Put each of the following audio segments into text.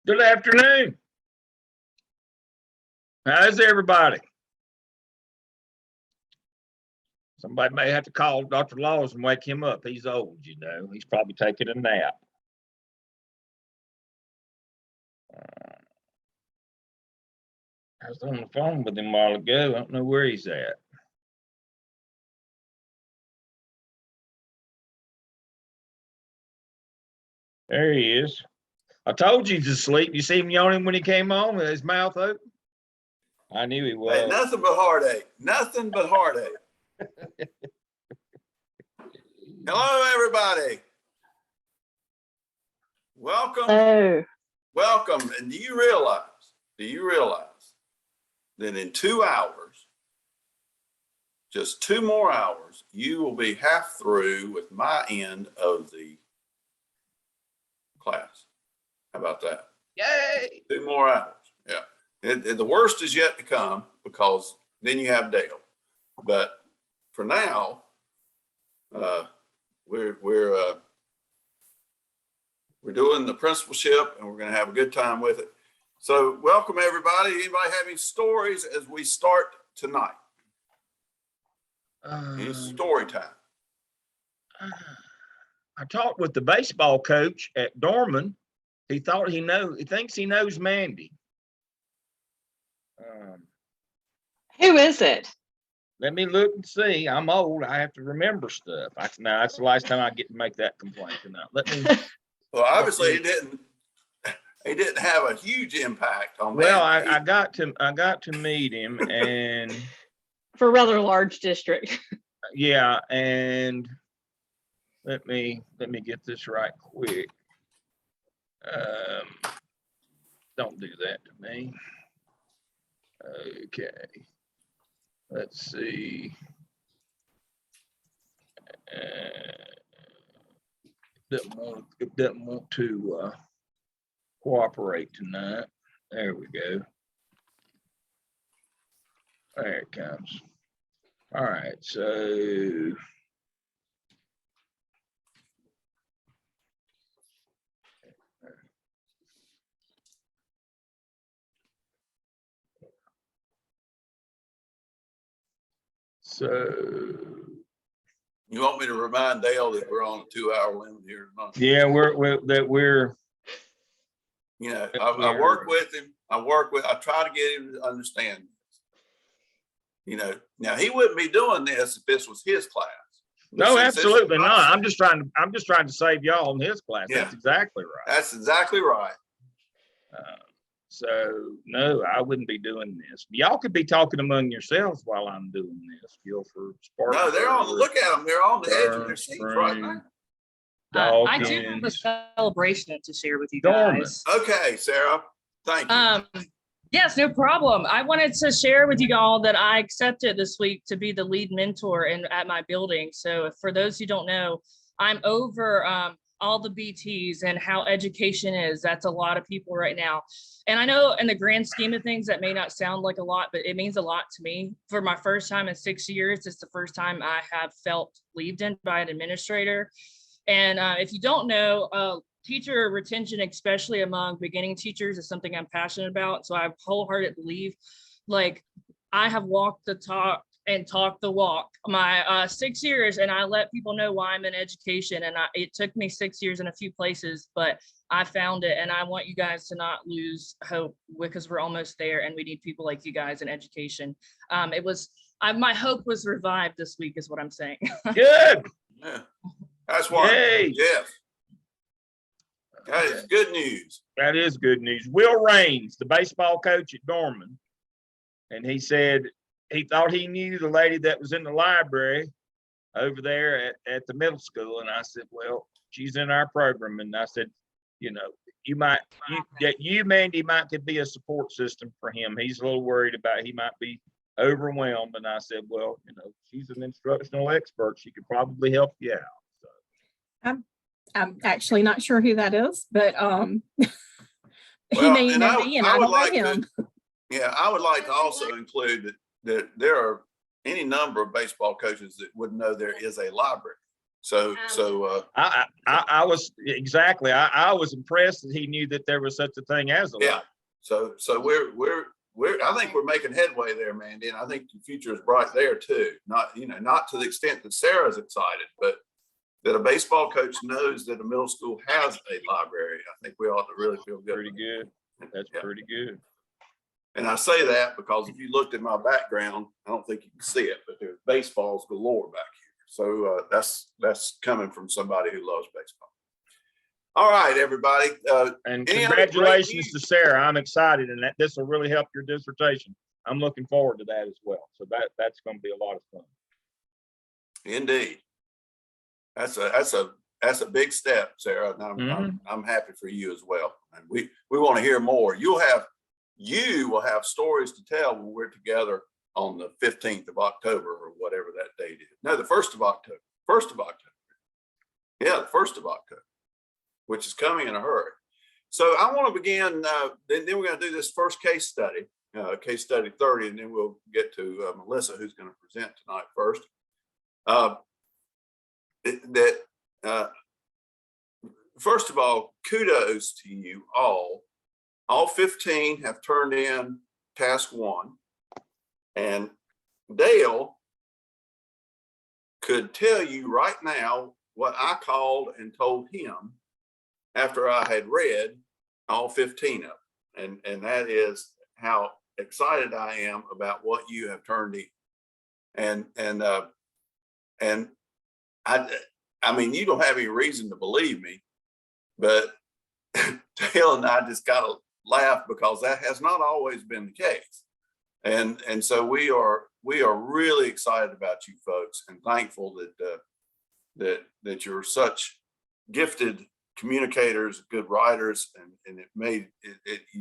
Good afternoon. How's everybody? Somebody may have to call Dr. Laws and wake him up. He's old, you know. He's probably taking a nap. I was on the phone with him a while ago. I don't know where he's at. There he is. I told you he's asleep. You see him yawning when he came on with his mouth open? I knew he was. Hey, nothing but heartache. Nothing but heartache. Hello, everybody. Welcome. Oh. Welcome. And do you realize that in 2 hours, just 2 more hours, you will be half through with my end of the class? How about that? Yay! 2 more hours. Yeah. The worst is yet to come, because then you have Dale. But for now, we're doing the principalship, and we're going to have a good time with it. So welcome, everybody. Anybody have any stories as we start tonight? Any story time? I talked with the baseball coach at Dorman. He thinks he knows Mandy. Who is it? Let me look and see. I'm old. I have to remember stuff. Now that's the last time I get to make that complaint tonight. Let me. Well, obviously he didn't have a huge impact on. Well, I got to meet him, and For a rather large district. yeah, and let me get this right quick. Don't do that to me. Okay. Let's see. Doesn't want to cooperate tonight. There we go. There it comes. All right, so You want me to remind Dale that we're on a 2-hour limit here tonight? yeah, we're You know, I work with him. I try to get him to understand this. You know, now he wouldn't be doing this if this was his class. no, absolutely not. I'm just trying to save y'all in his class. Yeah. That's exactly right. That's exactly right. So no, I wouldn't be doing this. Y'all could be talking among yourselves while I'm doing this. Guilford, Spartanburg. No, they're on. Look at them. They're on the edge of their seats right now. I do have a celebration to share with you guys. Okay, Sarah. Thank you. Yes, no problem. I wanted to share with you all that I accepted this week to be the lead mentor at my building. So for those who don't know, I'm over all the BTs and how education is. That's a lot of people right now. And I know in the grand scheme of things, that may not sound like a lot, but it means a lot to me. For my first time in 6 years, it's the first time I have felt believed in by an administrator. And if you don't know, teacher retention, especially among beginning teachers, is something I'm passionate about. So I wholeheartedly believe, like, I have walked the talk and talked the walk my 6 years, and I let people know why I'm in education. And it took me 6 years in a few places, but I found it. And I want you guys to not lose hope, because we're almost there, and we need people like you guys in education. My hope was revived this week, is what I'm saying. Good. Yeah. That's why. Yay. Jeff. That is good news. That is good news. Will Raines, the baseball coach at Dorman, and he said he thought he knew the lady that was in the library over there at the middle school. And I said, well, she's in our program. And I said, you know, Mandy, could be a support system for him. He's a little worried about, he might be overwhelmed. And I said, well, you know, she's an instructional expert. She could probably help you out. So. I'm actually not sure who that is, but he may know me, and I don't know him. Yeah, I would like to also include that there are any number of baseball coaches that wouldn't know there is a library. I was exactly. I was impressed that he knew that there was such a thing as a yeah. So I think we're making headway there, Mandy, and I think the future is bright there too. Not to the extent that Sarah's excited, but that a baseball coach knows that a middle school has a library. I think we ought to really feel good. Pretty good. That's pretty good. And I say that because if you looked at my background, I don't think you can see it, but there's baseballs galore back here. So that's coming from somebody who loves baseball. All right, everybody. And congratulations to Sarah. I'm excited, and this will really help your dissertation. I'm looking forward to that as well. So that's going to be a lot of fun. Indeed. That's a big step, Sarah. And I'm happy for you as well. And we want to hear more. You will have stories to tell when we're together on the 15th of October or whatever that date is. No, the 1st of October. 1st of October. Yeah, the 1st of October, which is coming in a hurry. So I want to begin, then we're going to do this first case study 30, and then we'll get to Melissa, who's going to present tonight first. First of all, kudos to you all. All 15 have turned in task 1, and Dale could tell you right now what I called and told him after I had read all 15 of them, and that is how excited I am about what you have turned in, and I mean, you don't have any reason to believe me, but Dale and I just got to laugh because that has not always been the case. And so we are really excited about you folks and thankful that you're such gifted communicators, good writers, and you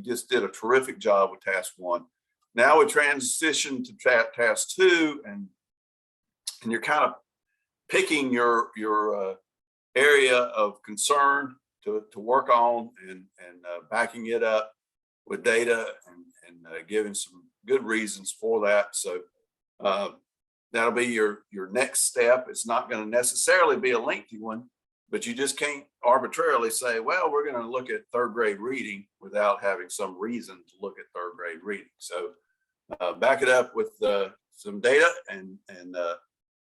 just did a terrific job with task 1. Now we transition to task 2, and you're kind of picking your area of concern to work on and backing it up with data and giving some good reasons for that. So that'll be your next step. It's not going to necessarily be a lengthy one, but you just can't arbitrarily say, well, we're going to look at 3rd grade reading without having some reason to look at 3rd grade reading. So back it up with some data, and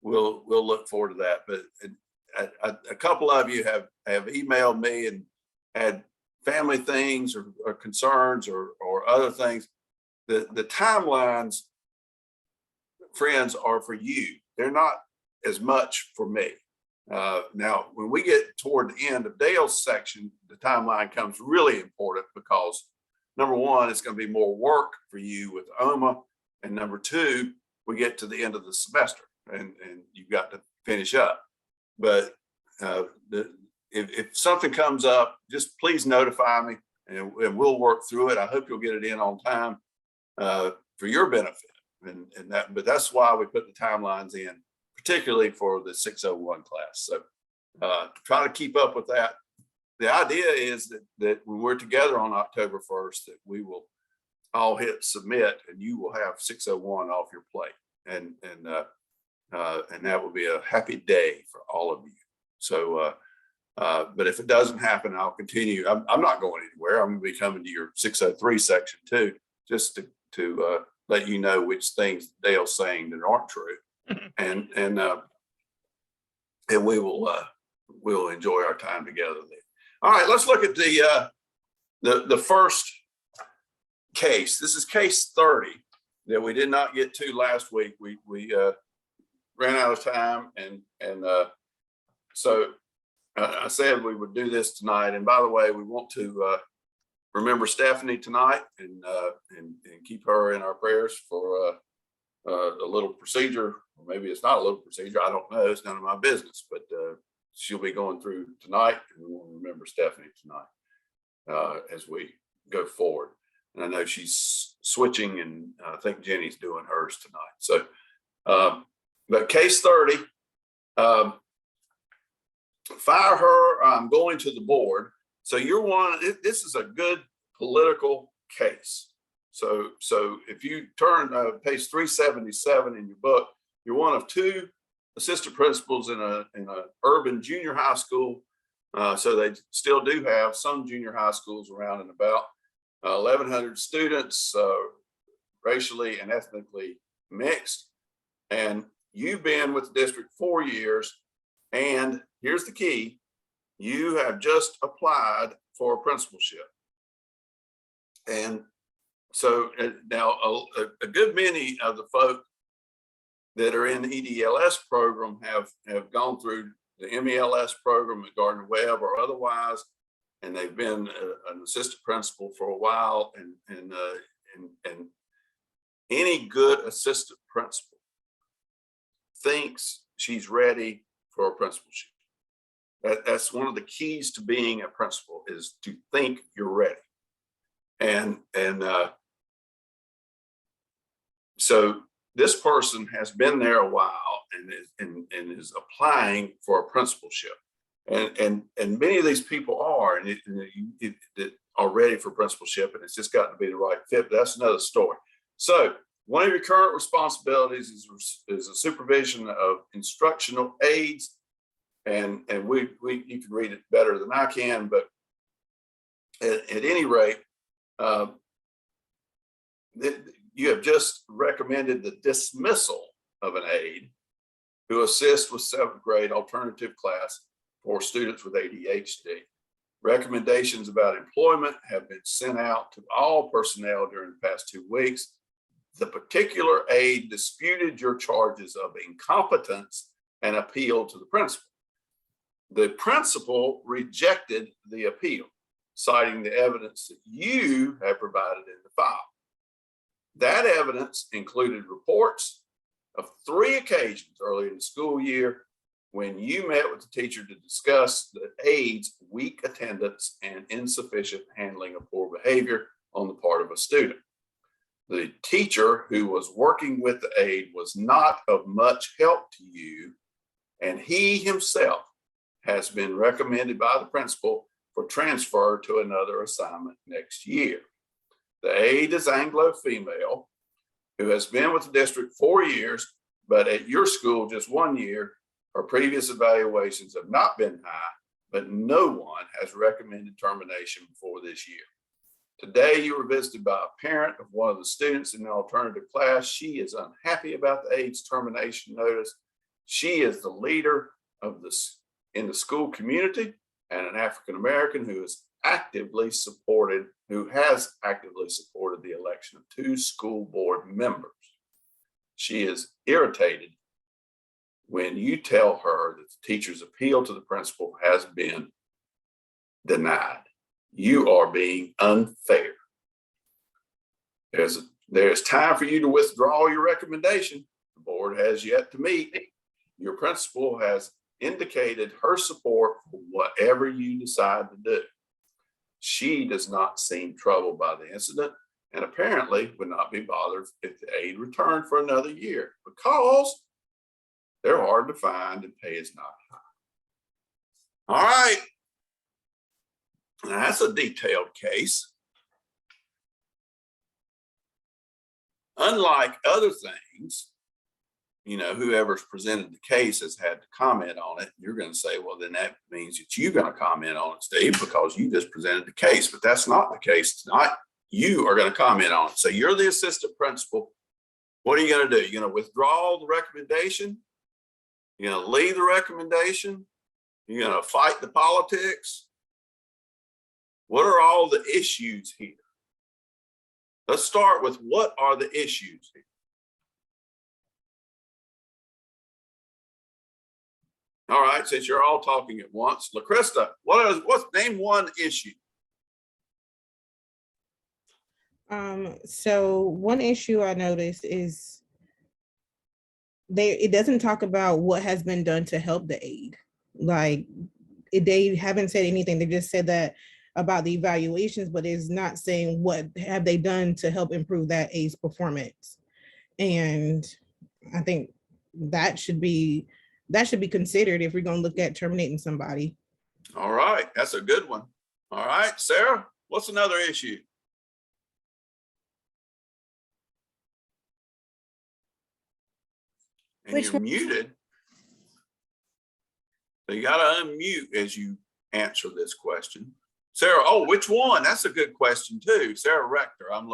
we'll look forward to that. But a couple of you have emailed me and had family things or concerns or other things. The timelines, friends, are for you. They're not as much for me. Now, when we get toward the end of Dale's section, the timeline comes really important because number 1, it's going to be more work for you with OMA, and number 2, we get to the end of the semester and you've got to finish up. But if something comes up, just please notify me and we'll work through it. I hope you'll get it in on time for your benefit. But that's why we put the timelines in, particularly for the 601 class. So try to keep up with that. The idea is that when we're together on October 1st, that we will all hit submit and you will have 601 off your plate. And that will be a happy day for all of you. So, but if it doesn't happen, I'll continue. I'm not going anywhere. I'm going to be coming to your 603 section too, just to let you know which things Dale's saying that aren't true, and we will we'll enjoy our time together there. All right, let's look at the first case. This is case 30 that we did not get to last week. We ran out of time, and so I said we would do this tonight. And by the way, we want to remember Stephanie tonight and keep her in our prayers for a little procedure, or maybe it's not a little procedure. I don't know. It's none of my business, but she'll be going through tonight, and we want to remember Stephanie tonight as we go forward. And I know she's switching, and I think Jenny's doing hers tonight. So, but case 30, fire her. I'm going to the board. So you're one. This is a good political case. So if you turn page 377 in your book, you're one of 2 assistant principals in a urban junior high school. So they still do have some junior high schools around and about. 1,100 students, racially and ethnically mixed. And you've been with the district 4 years. And here's the key: you have just applied for a principalship. And so now a good many of the folk that are in the EDLS program have gone through the MELS program at Gardner Webb or otherwise, and they've been an assistant principal for a while. And any good assistant principal thinks she's ready for a principalship. That's one of the keys to being a principal, is to think you're ready. And so this person has been there a while and is applying for a principalship. And many of these people are are ready for principalship, and it's just got to be the right fit. But that's another story. So one of your current responsibilities is a supervision of instructional aides. And you can read it better than I can, but at any rate, you have just recommended the dismissal of an aide who assists with 7th grade alternative class for students with ADHD. Recommendations about employment have been sent out to all personnel during the past 2 weeks. The particular aide disputed your charges of incompetence and appealed to the principal. The principal rejected the appeal, citing the evidence that you have provided in the file. That evidence included reports of 3 occasions early in the school year when you met with the teacher to discuss the aide's weak attendance and insufficient handling of poor behavior on the part of a student. The teacher who was working with the aide was not of much help to you, and he himself has been recommended by the principal for transfer to another assignment next year. The aide is Anglo-female who has been with the district 4 years, but at your school just 1 year. Her previous evaluations have not been high, but no one has recommended termination before this year. Today, you were visited by a parent of one of the students in the alternative class. She is unhappy about the aide's termination notice. She is the leader of in the school community and an African-American who has actively supported the election of 2 school board members. She is irritated when you tell her that the teacher's appeal to the principal has been denied. You are being unfair. There's time for you to withdraw your recommendation. The board has yet to meet. Your principal has indicated her support for whatever you decide to do. She does not seem troubled by the incident and apparently would not be bothered if the aide returned for another year because they're hard to find and pay is not high. All right. Now, that's a detailed case. Unlike other things, whoever's presented the case has had to comment on it. You're going to say, well, then that means that you're going to comment on it, Steve, because you just presented the case. But that's not the case tonight. You are going to comment on it. So you're the assistant principal. What are you going to do? You're going to withdraw the recommendation? You're going to leave the recommendation? You're going to fight the politics? What are all the issues here? Let's start with what are the issues here? All right, since you're all talking at once, LaCrista, what's name one issue? So one issue I noticed is it doesn't talk about what has been done to help the aide. Like they haven't said anything. They just said that about the evaluations, but it's not saying what have they done to help improve that aide's performance. And I think that should be considered if we're going to look at terminating somebody. All right, that's a good one. All right, Sarah, what's another issue? And you're muted. So you got to unmute as you answer this question. Sarah, oh, which one? That's a good question too. Sarah Rector. I'm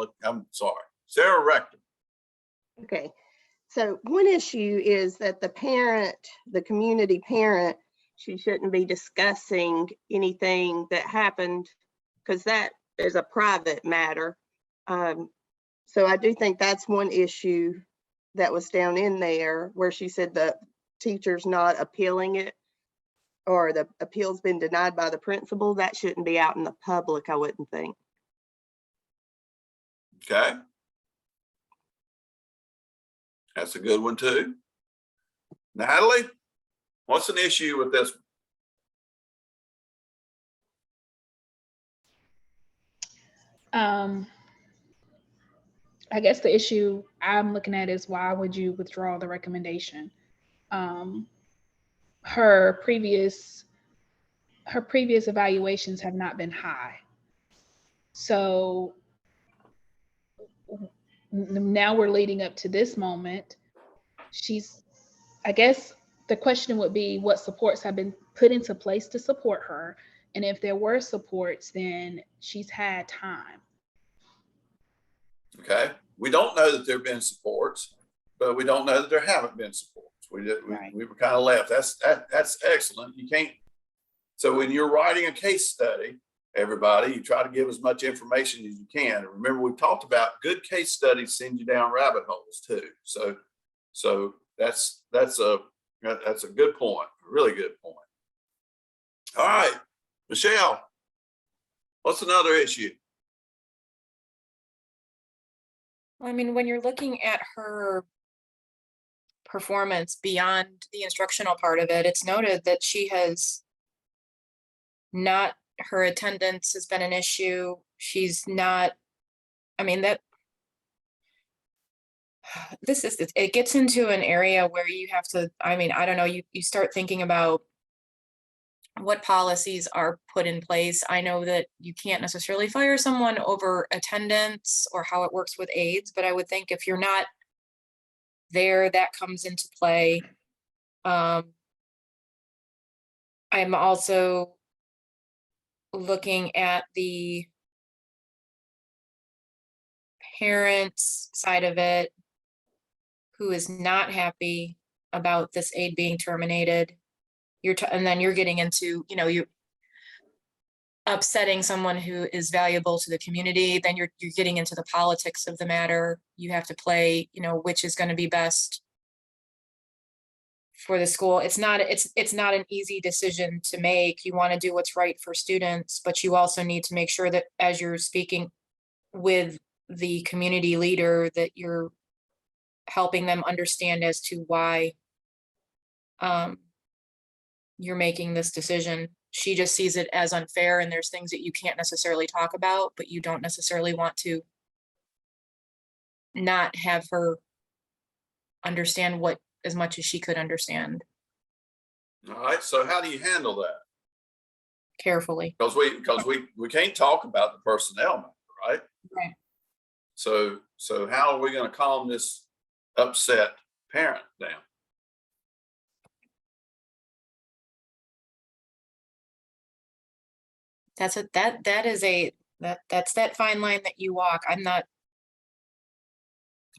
sorry. Sarah Rector. Okay, so one issue is that the parent, the community parent, she shouldn't be discussing anything that happened because that is a private matter. So I do think that's one issue that was down in there where she said the teacher's not appealing it or the appeal's been denied by the principal. That shouldn't be out in the public, I wouldn't think. Okay. That's a good one too. Natalie, what's an issue with this one? I guess the issue I'm looking at is why would you withdraw the recommendation? Her previous evaluations have not been high. So now we're leading up to this moment. I guess the question would be what supports have been put into place to support her. And if there were supports, then she's had time. Okay. We don't know that there have been supports, but we don't know that there haven't been supports. We were kind of left. That's excellent. You can't. So when you're writing a case study, everybody, you try to give as much information as you can. And remember, we've talked about good case studies send you down rabbit holes too. So that's a good point, a really good point. All right, Michelle, what's another issue? I mean, when you're looking at her performance beyond the instructional part of it, it's noted that she has not, her attendance has been an issue. She's not, I mean, it gets into an area where you have to, I mean, I don't know, you start thinking about what policies are put in place. I know that you can't necessarily fire someone over attendance or how it works with aides, but I would think if you're not there, that comes into play. I'm also looking at the parents side of it, who is not happy about this aide being terminated. And then you're getting into, you're upsetting someone who is valuable to the community. Then you're getting into the politics of the matter. You have to play, which is going to be best for the school. It's not an easy decision to make. You want to do what's right for students, but you also need to make sure that as you're speaking with the community leader, that you're helping them understand as to why you're making this decision. She just sees it as unfair, and there's things that you can't necessarily talk about, but you don't necessarily want to not have her understand what as much as she could understand. All right. So how do you handle that? Carefully. Because we can't talk about the personnel matter, right? Right. So how are we going to calm this upset parent down? That's that fine line that you walk.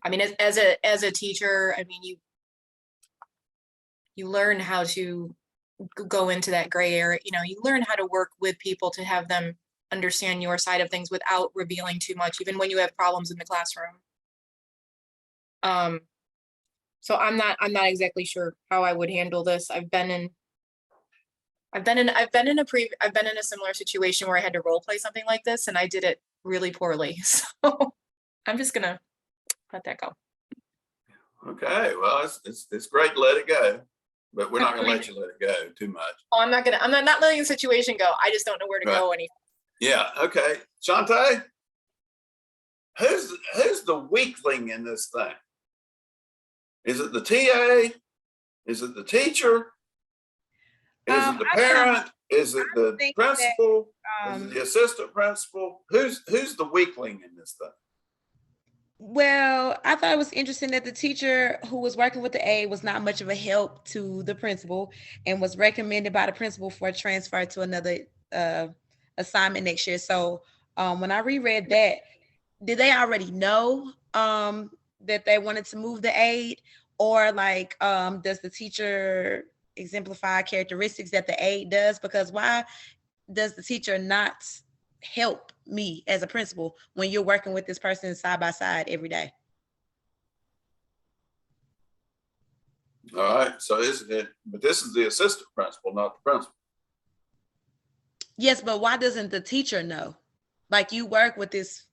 As a teacher, I mean, you learn how to go into that gray area. You learn how to work with people to have them understand your side of things without revealing too much, even when you have problems in the classroom. So I'm not exactly sure how I would handle this. I've been in a similar situation where I had to role play something like this, and I did it really poorly. So I'm just gonna let that go. Okay, well, it's great to let it go, but we're not gonna let you let it go too much. Oh, I'm not letting the situation go. I just don't know where to go anymore. Yeah. Okay, Shantae, who's the weakling in this thing? Is it the TA? Is it the teacher? Is it the parent? Is it the principal? Is it the assistant principal? Who's the weakling in this thing? Well, I thought it was interesting that the teacher who was working with the aide was not much of a help to the principal and was recommended by the principal for a transfer to another assignment next year. So when I reread that, did they already know that they wanted to move the aide, or like does the teacher exemplify characteristics that the aide does? Because why does the teacher not help me as a principal when you're working with this person side by side every day? All right, so but this is the assistant principal, not the principal. Yes, but why doesn't the teacher know? Like, you work with this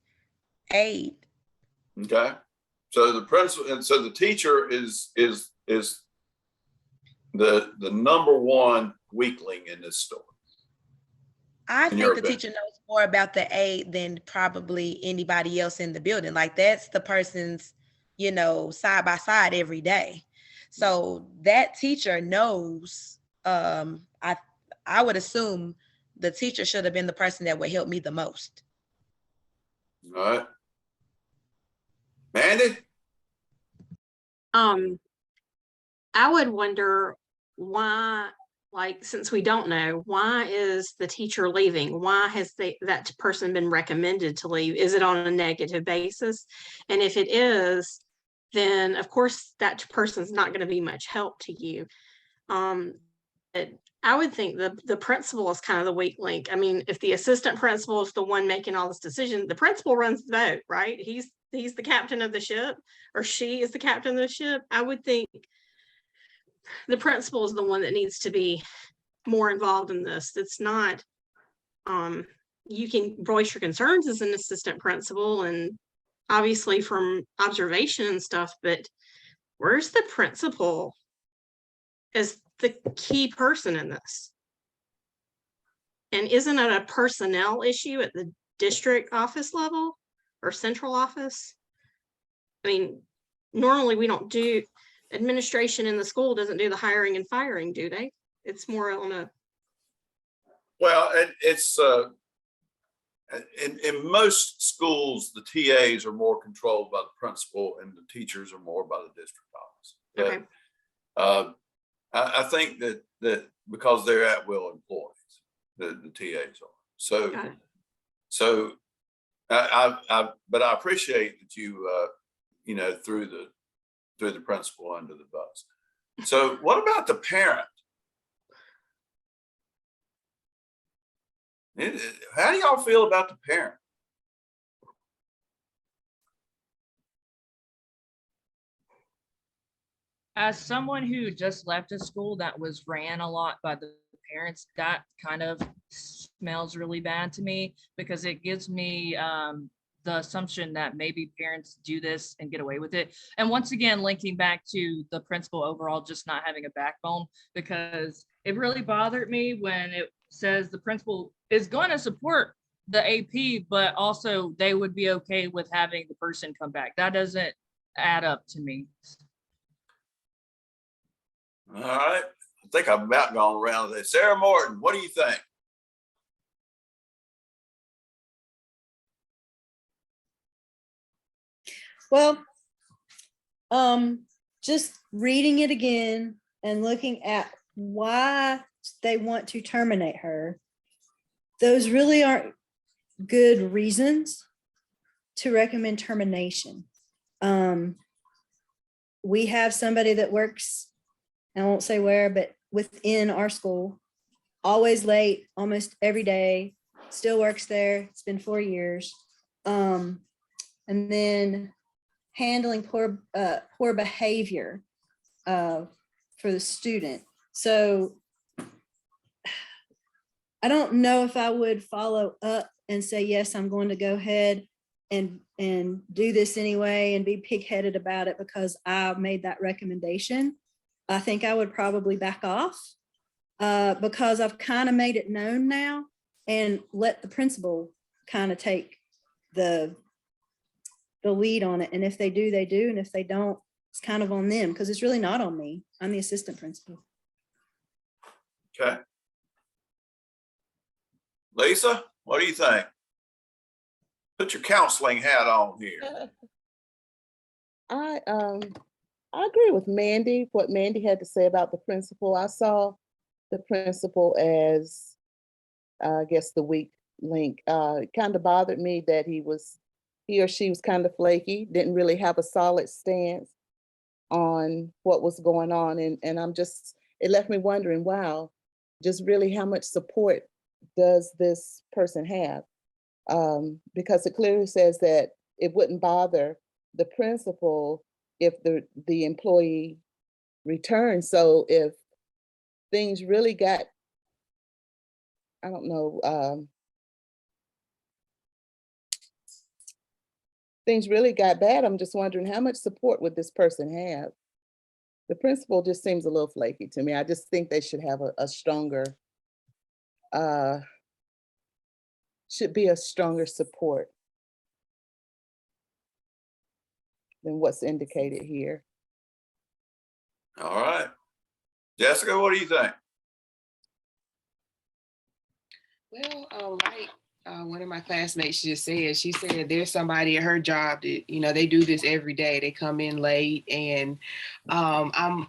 aide. Okay, so the principal, and so the teacher is the number one weakling in this story. I In think your the opinion. teacher knows more about the aide than probably anybody else in the building. Like, that's the person's, side by side every day. So that teacher knows. I would assume the teacher should have been the person that would help me the most. All right, Mandy. I would wonder why, like, since we don't know, why is the teacher leaving? Why has that person been recommended to leave? Is it on a negative basis? And if it is, then of course that person's not going to be much help to you. But I would think the principal is kind of the weak link. I mean, if the assistant principal is the one making all this decision, the principal runs the boat, right? He's the captain of the ship, or she is the captain of the ship. I would think the principal is the one that needs to be more involved in this. It's not, you can voice your concerns as an assistant principal and obviously from observation and stuff, but where's the principal as the key person in this? And isn't it a personnel issue at the district office level or central office? I mean, normally we don't do, administration in the school doesn't do the hiring and firing, do they? It's more on a. Well, it's in most schools, the TAs are more controlled by the principal and the teachers are more by the district office. But, Okay. I think that because they're at will employees, the TAs are. So, Got it. so but I appreciate that you, threw the principal under the bus. So what about the parent? How do y'all feel about the parent? As someone who just left a school that was ran a lot by the parents, that kind of smells really bad to me, because it gives me the assumption that maybe parents do this and get away with it. And once again, linking back to the principal overall just not having a backbone, because it really bothered me when it says the principal is going to support the AP, but also they would be okay with having the person come back. That doesn't add up to me. All right. I think I've about gone around this. Sarah Morton, what do you think? Well, just reading it again and looking at why they want to terminate her, those really aren't good reasons to recommend termination. We have somebody that works, I won't say where, but within our school, always late, almost every day, still works there. It's been 4 years. And then handling poor behavior for the student. So I don't know if I would follow up and say, yes, I'm going to go ahead and do this anyway and be pigheaded about it because I made that recommendation. I think I would probably back off because I've kind of made it known now and let the principal kind of take the lead on it. And if they do, they do. And if they don't, it's kind of on them because it's really not on me. I'm the assistant principal. Okay. Lisa, what do you think? Put your counseling hat on here. I agree with Mandy, what Mandy had to say about the principal. I saw the principal as, I guess, the weak link. It kind of bothered me that he or she was kind of flaky, didn't really have a solid stance on what was going on. And it left me wondering, wow, just really how much support does this person have? Because it clearly says that it wouldn't bother the principal if the employee returns. So if things really got, I don't know, things really got bad, I'm just wondering how much support would this person have? The principal just seems a little flaky to me. I just think they should have a stronger, should be a stronger support than what's indicated here. All right. Jessica, what do you think? Well, like one of my classmates just said, she said there's somebody at her job that, they do this every day. They come in late, and I'm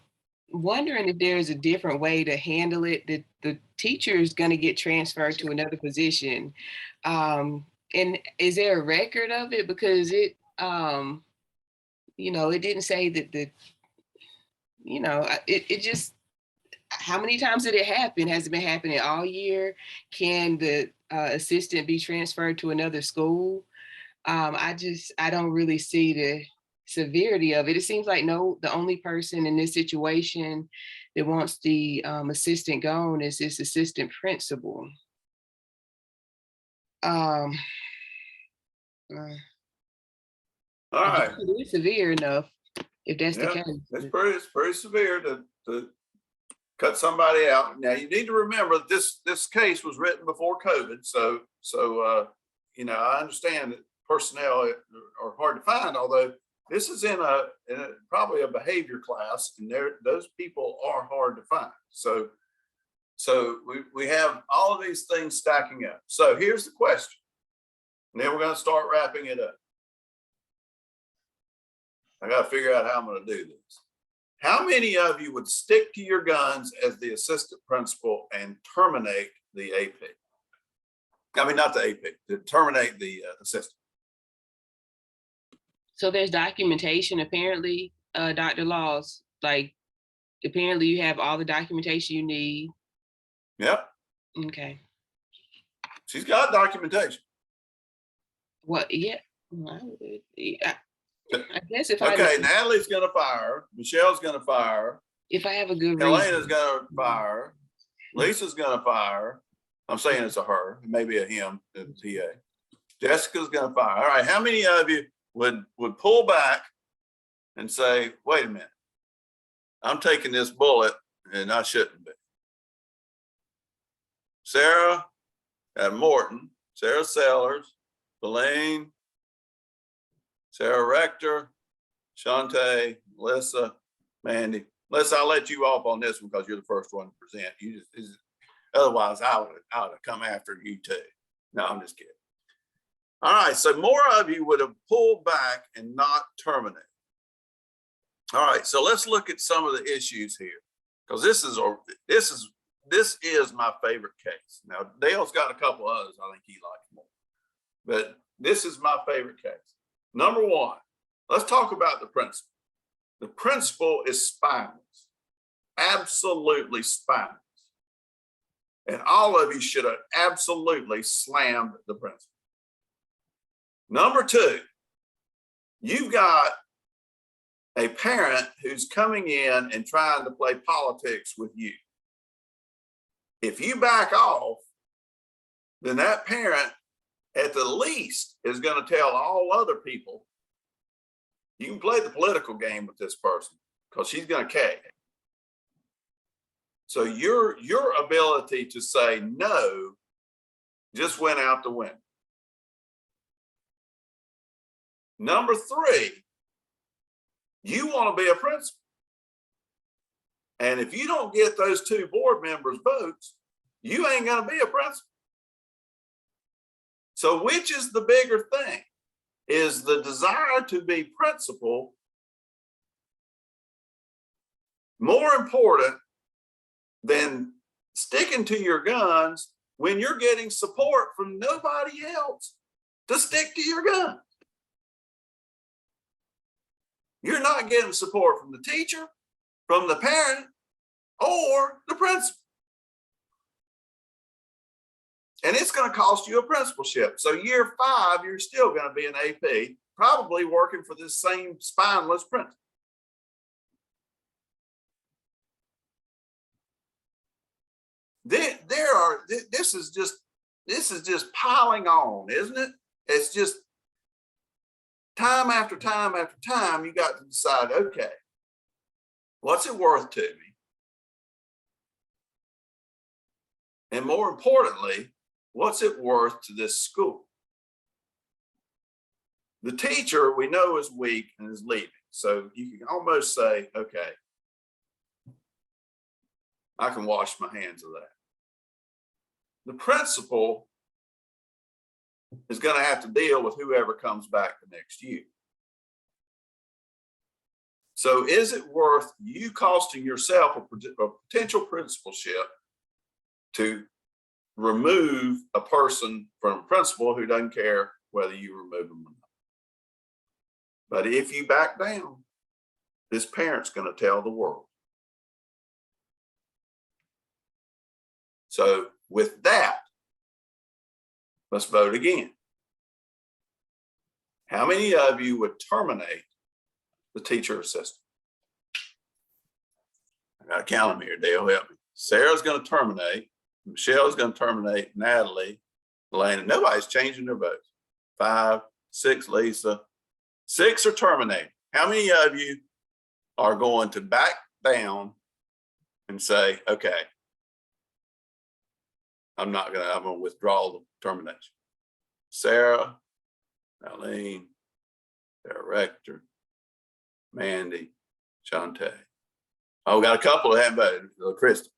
wondering if there's a different way to handle it, that the teacher is going to get transferred to another position. And is there a record of it? Because it didn't say that it just, how many times did it happen? Has it been happening all year? Can the assistant be transferred to another school? I don't really see the severity of it. It seems like the only person in this situation that wants the assistant gone is this assistant principal. All right. It is severe enough if that's the case. It's pretty severe to cut somebody out. Now you need to remember this case was written before COVID, so I understand that personnel are hard to find, although this is in probably a behavior class, and those people are hard to find. So we have all of these things stacking up. So here's the question, and then we're going to start wrapping it up. I got to figure out how I'm going to do this. How many of you would stick to your guns as the assistant principal and terminate the AP? I mean, not the AP, to terminate the assistant. So there's documentation, apparently, Dr. Laws, like apparently you have all the documentation you need. Yep. Okay. She's got documentation. What? Yeah. I guess if Natalie's going to fire her. Michelle's going to fire her. If I have a good Elena's going to fire her. Lisa's going to fire her. I'm saying it's a her, maybe a him, the TA. Jessica's going to fire. All right. How many of you would pull back and say, wait a minute, I'm taking this bullet and I shouldn't be? Sarah and Morton, Sarah Sellers, Elaine, Sarah Rector, Shantae, Melissa, Mandy. Melissa, I'll let you off on this one because you're the first one to present. Otherwise, I would have come after you too. No, I'm just kidding. All right, so more of you would have pulled back and not terminated. All right, so let's look at some of the issues here, because this is my favorite case. Now, Dale's got a couple others I think he likes more, but this is my favorite case. Number one, let's talk about the principal. The principal is spineless, absolutely spineless. And all of you should have absolutely slammed the principal. Number two, you've got a parent who's coming in and trying to play politics with you. If you back off, then that parent at the least is going to tell all other people, you can play the political game with this person because she's going to cave. So your ability to say no just went out the window. Number three, you want to be a principal. And if you don't get those two board members' votes, you ain't going to be a principal. So which is the bigger thing? Is the desire to be principal more important than sticking to your guns when you're getting support from nobody else to stick to your guns. You're not getting support from the teacher, from the parent, or the principal. And it's going to cost you a principalship. So year 5, you're still going to be an AP, probably working for this same spineless principal. This is just piling on, isn't it? It's just time after time after time, you got to decide, okay, what's it worth to me? And more importantly, what's it worth to this school? The teacher we know is weak and is leaving. So you can almost say, okay, I can wash my hands of that. The principal is going to have to deal with whoever comes back the next year. So is it worth you costing yourself a potential principalship to remove a person from a principal who doesn't care whether you remove them or not? But if you back down, this parent's going to tell the world. So with that, let's vote again. How many of you would terminate the teacher assistant? I got to count them here, Dale, help me. Sarah's going to terminate. Michelle's going to terminate. Natalie, Elena, nobody's changing their votes. 5, 6, Lisa. 6 are terminating. How many of you are going to back down and say, okay, I'm going to withdraw the termination? Sarah, Eileen, Director, Mandy, Shantae. Oh, we got a couple that haven't voted. Crystal.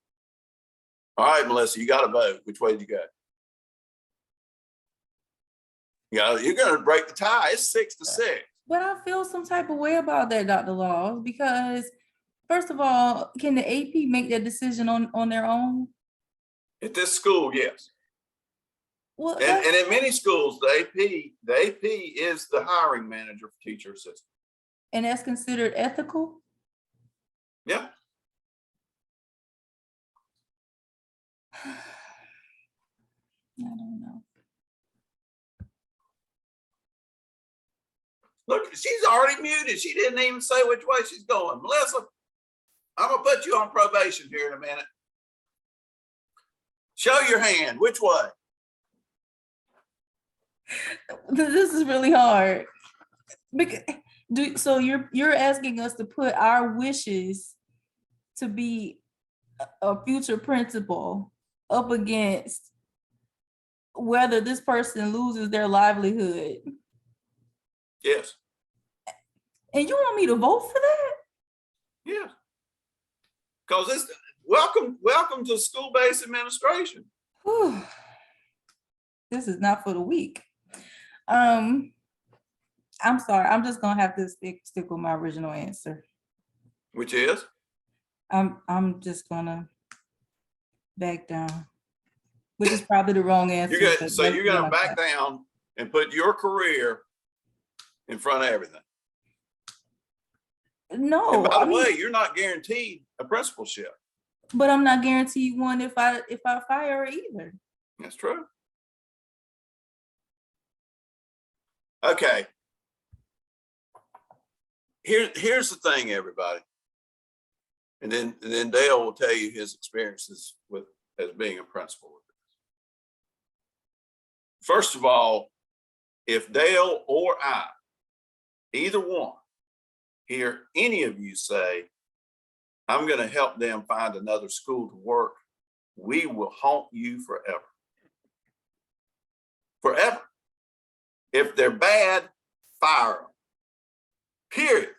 All right, Melissa, you got to vote. Which way did you go? You're going to break the tie. It's 6-6. But I feel some type of way about that, Dr. Laws, because first of all, can the AP make that decision on their own? At this school, yes. Well, and in many schools, the AP is the hiring manager for teacher assistant. And that's considered ethical? Yeah. I don't know. Look, she's already muted. She didn't even say which way she's going. Melissa, I'm going to put you on probation here in a minute. Show your hand. Which way? This is really hard. So you're asking us to put our wishes to be a future principal up against whether this person loses their livelihood. Yes. And you want me to vote for that? Yeah. Because it's welcome to school-based administration. Whew. This is not for the weak. I'm sorry. I'm just gonna have to stick with my original answer. Which is? I'm just gonna back down, which is probably the wrong answer. You're gonna back down and put your career in front of everything. No. And by the way, you're not guaranteed a principalship. But I'm not guaranteed one if I fire her either. That's true. Okay. Here's the thing, everybody. And then Dale will tell you his experiences as being a principal. First of all, if Dale or I, either one, hear any of you say, I'm going to help them find another school to work, we will haunt you forever. Forever. If they're bad, fire them. Period.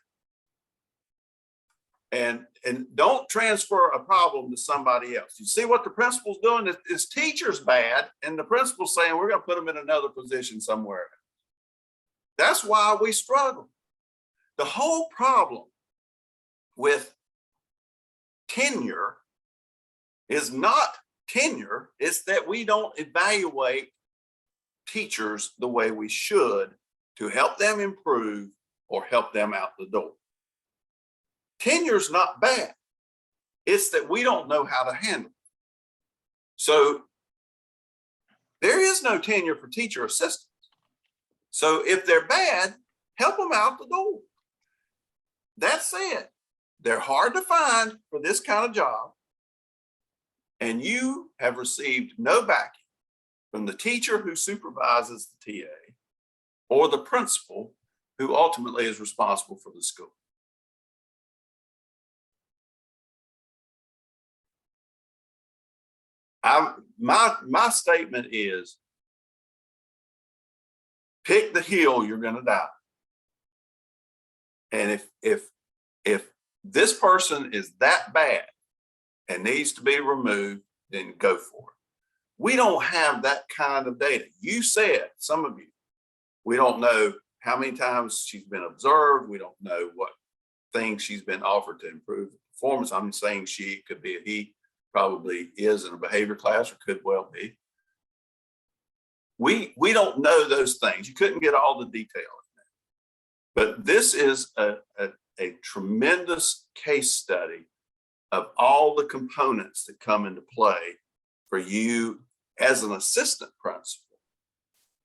And don't transfer a problem to somebody else. You see what the principal's doing? Is teacher's bad, and the principal's saying we're going to put them in another position somewhere. That's why we struggle. The whole problem with tenure is not tenure. It's that we don't evaluate teachers the way we should to help them improve or help them out the door. Tenure's not bad. It's that we don't know how to handle it. So there is no tenure for teacher assistants. So if they're bad, help them out the door. That said, they're hard to find for this kind of job, and you have received no backing from the teacher who supervises the TA or the principal who ultimately is responsible for the school. My statement is, pick the hill you're going to die. And if this person is that bad and needs to be removed, then go for it. We don't have that kind of data. You said, some of you, we don't know how many times she's been observed. We don't know what things she's been offered to improve the performance. I'm saying she, could be a he, probably is in a behavior class or could well be. We don't know those things. You couldn't get all the detail in that. But this is a tremendous case study of all the components that come into play for you as an assistant principal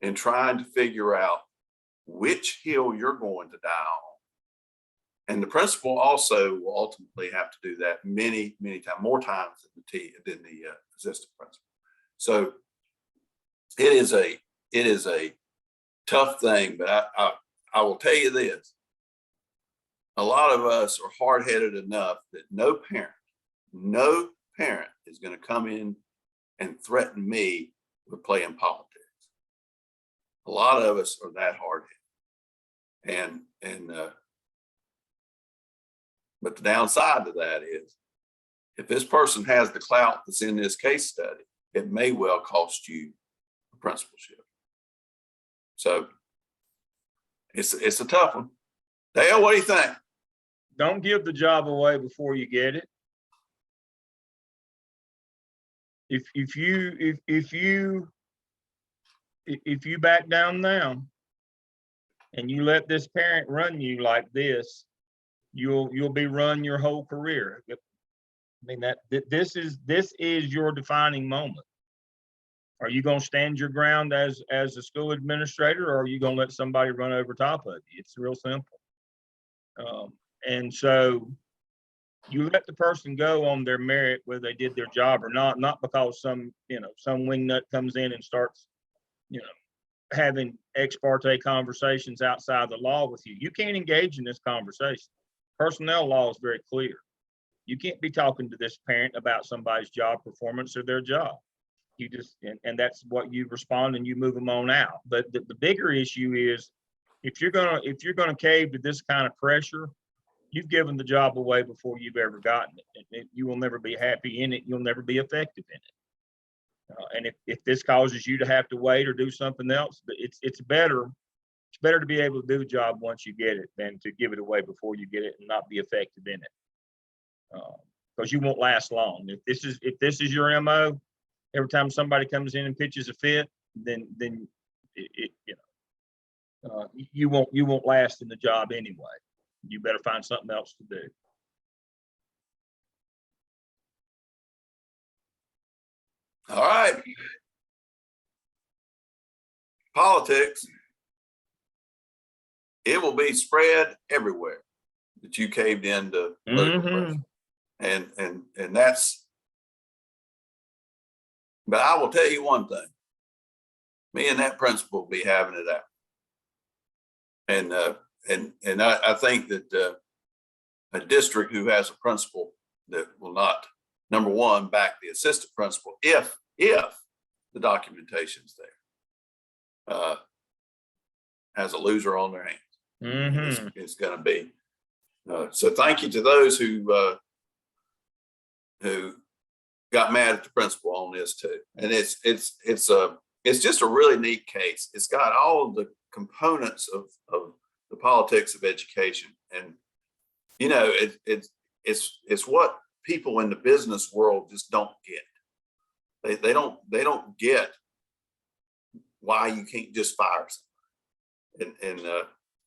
in trying to figure out which hill you're going to die on. And the principal also will ultimately have to do that many, many times, more times than the assistant principal. So it is a tough thing, but I will tell you this. A lot of us are hard-headed enough that no parent is going to come in and threaten me with playing politics. A lot of us are that hard-headed. But the downside to that is, if this person has the clout that's in this case study, it may well cost you a principalship. So it's a tough one. Dale, what do you think? Don't give the job away before you get it. If you back down now and you let this parent run you like this, you'll be run your whole career. I mean, this is your defining moment. Are you going to stand your ground as a school administrator, or are you going to let somebody run over top of you? It's real simple. And so you let the person go on their merit, whether they did their job or not because some wingnut comes in and starts, having ex parte conversations outside the law with you. You can't engage in this conversation. Personnel law is very clear. You can't be talking to this parent about somebody's job performance or their job. You just, and that's what you respond and you move them on out. But the bigger issue is, if you're gonna cave to this kind of pressure, you've given the job away before you've ever gotten it. You will never be happy in it. You'll never be effective in it. And if this causes you to have to wait or do something else, it's better to be able to do the job once you get it than to give it away before you get it and not be effective in it. Because you won't last long. If this is your MO, every time somebody comes in and pitches a fit, then you won't last in the job anyway. You better find something else to do. All right. Politics. It will be spread everywhere that you caved into political pressure. And that's, but I will tell you one thing. Me and that principal will be having it out. And I think that a district who has a principal that will not, number one, back the assistant principal if the documentation's there, has a loser on their hands. It's going to be. So thank you to those who got mad at the principal on this too. And it's just a really neat case. It's got all of the components of the politics of education, and it's what people in the business world just don't get. They don't get why you can't just fire someone.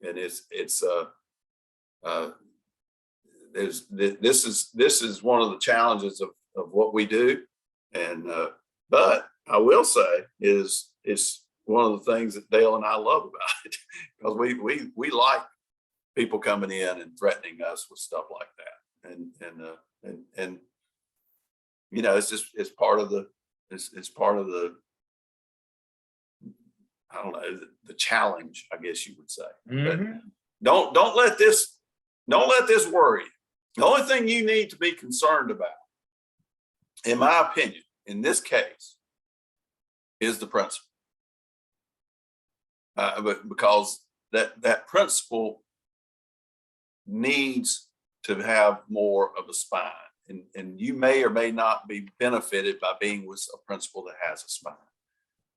And this is one of the challenges of what we do. And but I will say it's one of the things that Dale and I love about it, because we like people coming in and threatening us with stuff like that. And you know, it's part of the I don't know, the challenge, I guess you would say. Mhm. But don't let this worry you. The only thing you need to be concerned about, in my opinion, in this case, is the principal. But because that principal needs to have more of a spine, and you may or may not be benefited by being with a principal that has a spine.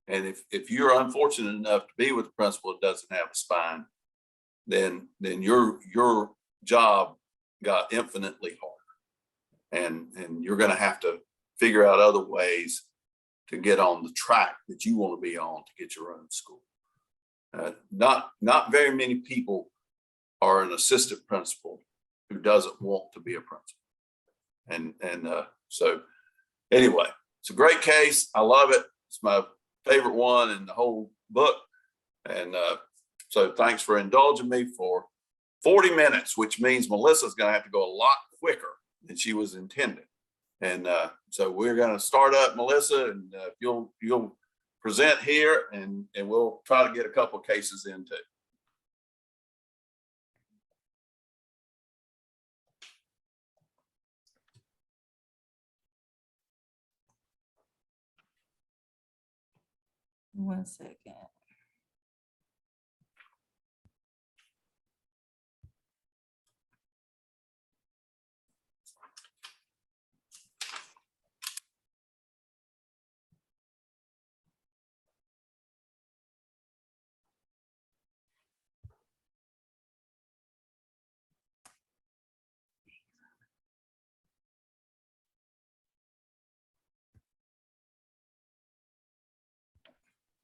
And if you're unfortunate enough to be with a principal that doesn't have a spine, then your job got infinitely harder, and you're going to have to figure out other ways to get on the track that you want to be on to get your own school. Not very many people are an assistant principal who doesn't want to be a principal. So anyway, it's a great case. I love it. It's my favorite one in the whole book. And so thanks for indulging me for 40 minutes, which means Melissa's going to have to go a lot quicker than she was intending. And so we're going to start up, Melissa, and you'll present here, and we'll try to get a couple of cases in too. One second.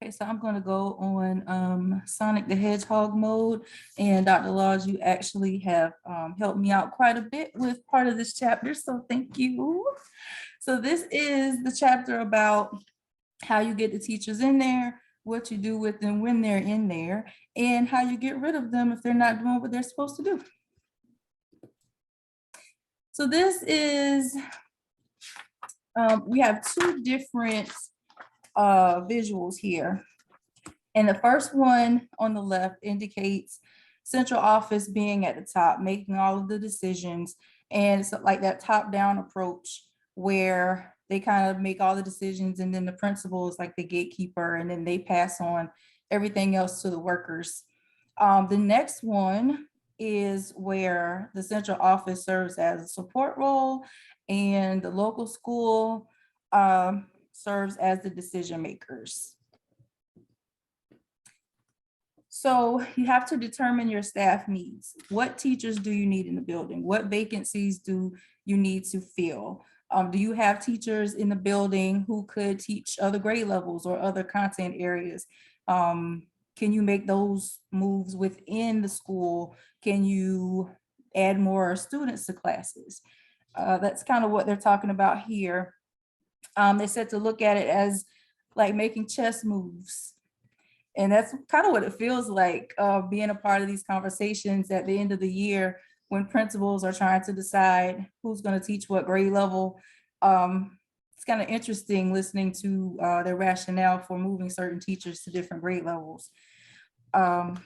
Okay, so I'm going to go on Sonic the Hedgehog mode, and Dr. Laws, you actually have helped me out quite a bit with part of this chapter, so thank you. So this is the chapter about how you get the teachers in there, what you do with them when they're in there, and how you get rid of them if they're not doing what they're supposed to do. So this is, we have two different visuals here. And the first one on the left indicates central office being at the top, making all of the decisions. And it's like that top-down approach where they kind of make all the decisions, and then the principal is like the gatekeeper, and then they pass on everything else to the workers. The next one is where the central office serves as a support role, and the local school serves as the decision makers. So you have to determine your staff needs. What teachers do you need in the building? What vacancies do you need to fill? Do you have teachers in the building who could teach other grade levels or other content areas? Can you make those moves within the school? Can you add more students to classes? That's kind of what they're talking about here. They said to look at it as like making chess moves. And that's kind of what it feels like being a part of these conversations at the end of the year when principals are trying to decide who's going to teach what grade level. It's kind of interesting listening to their rationale for moving certain teachers to different grade levels. I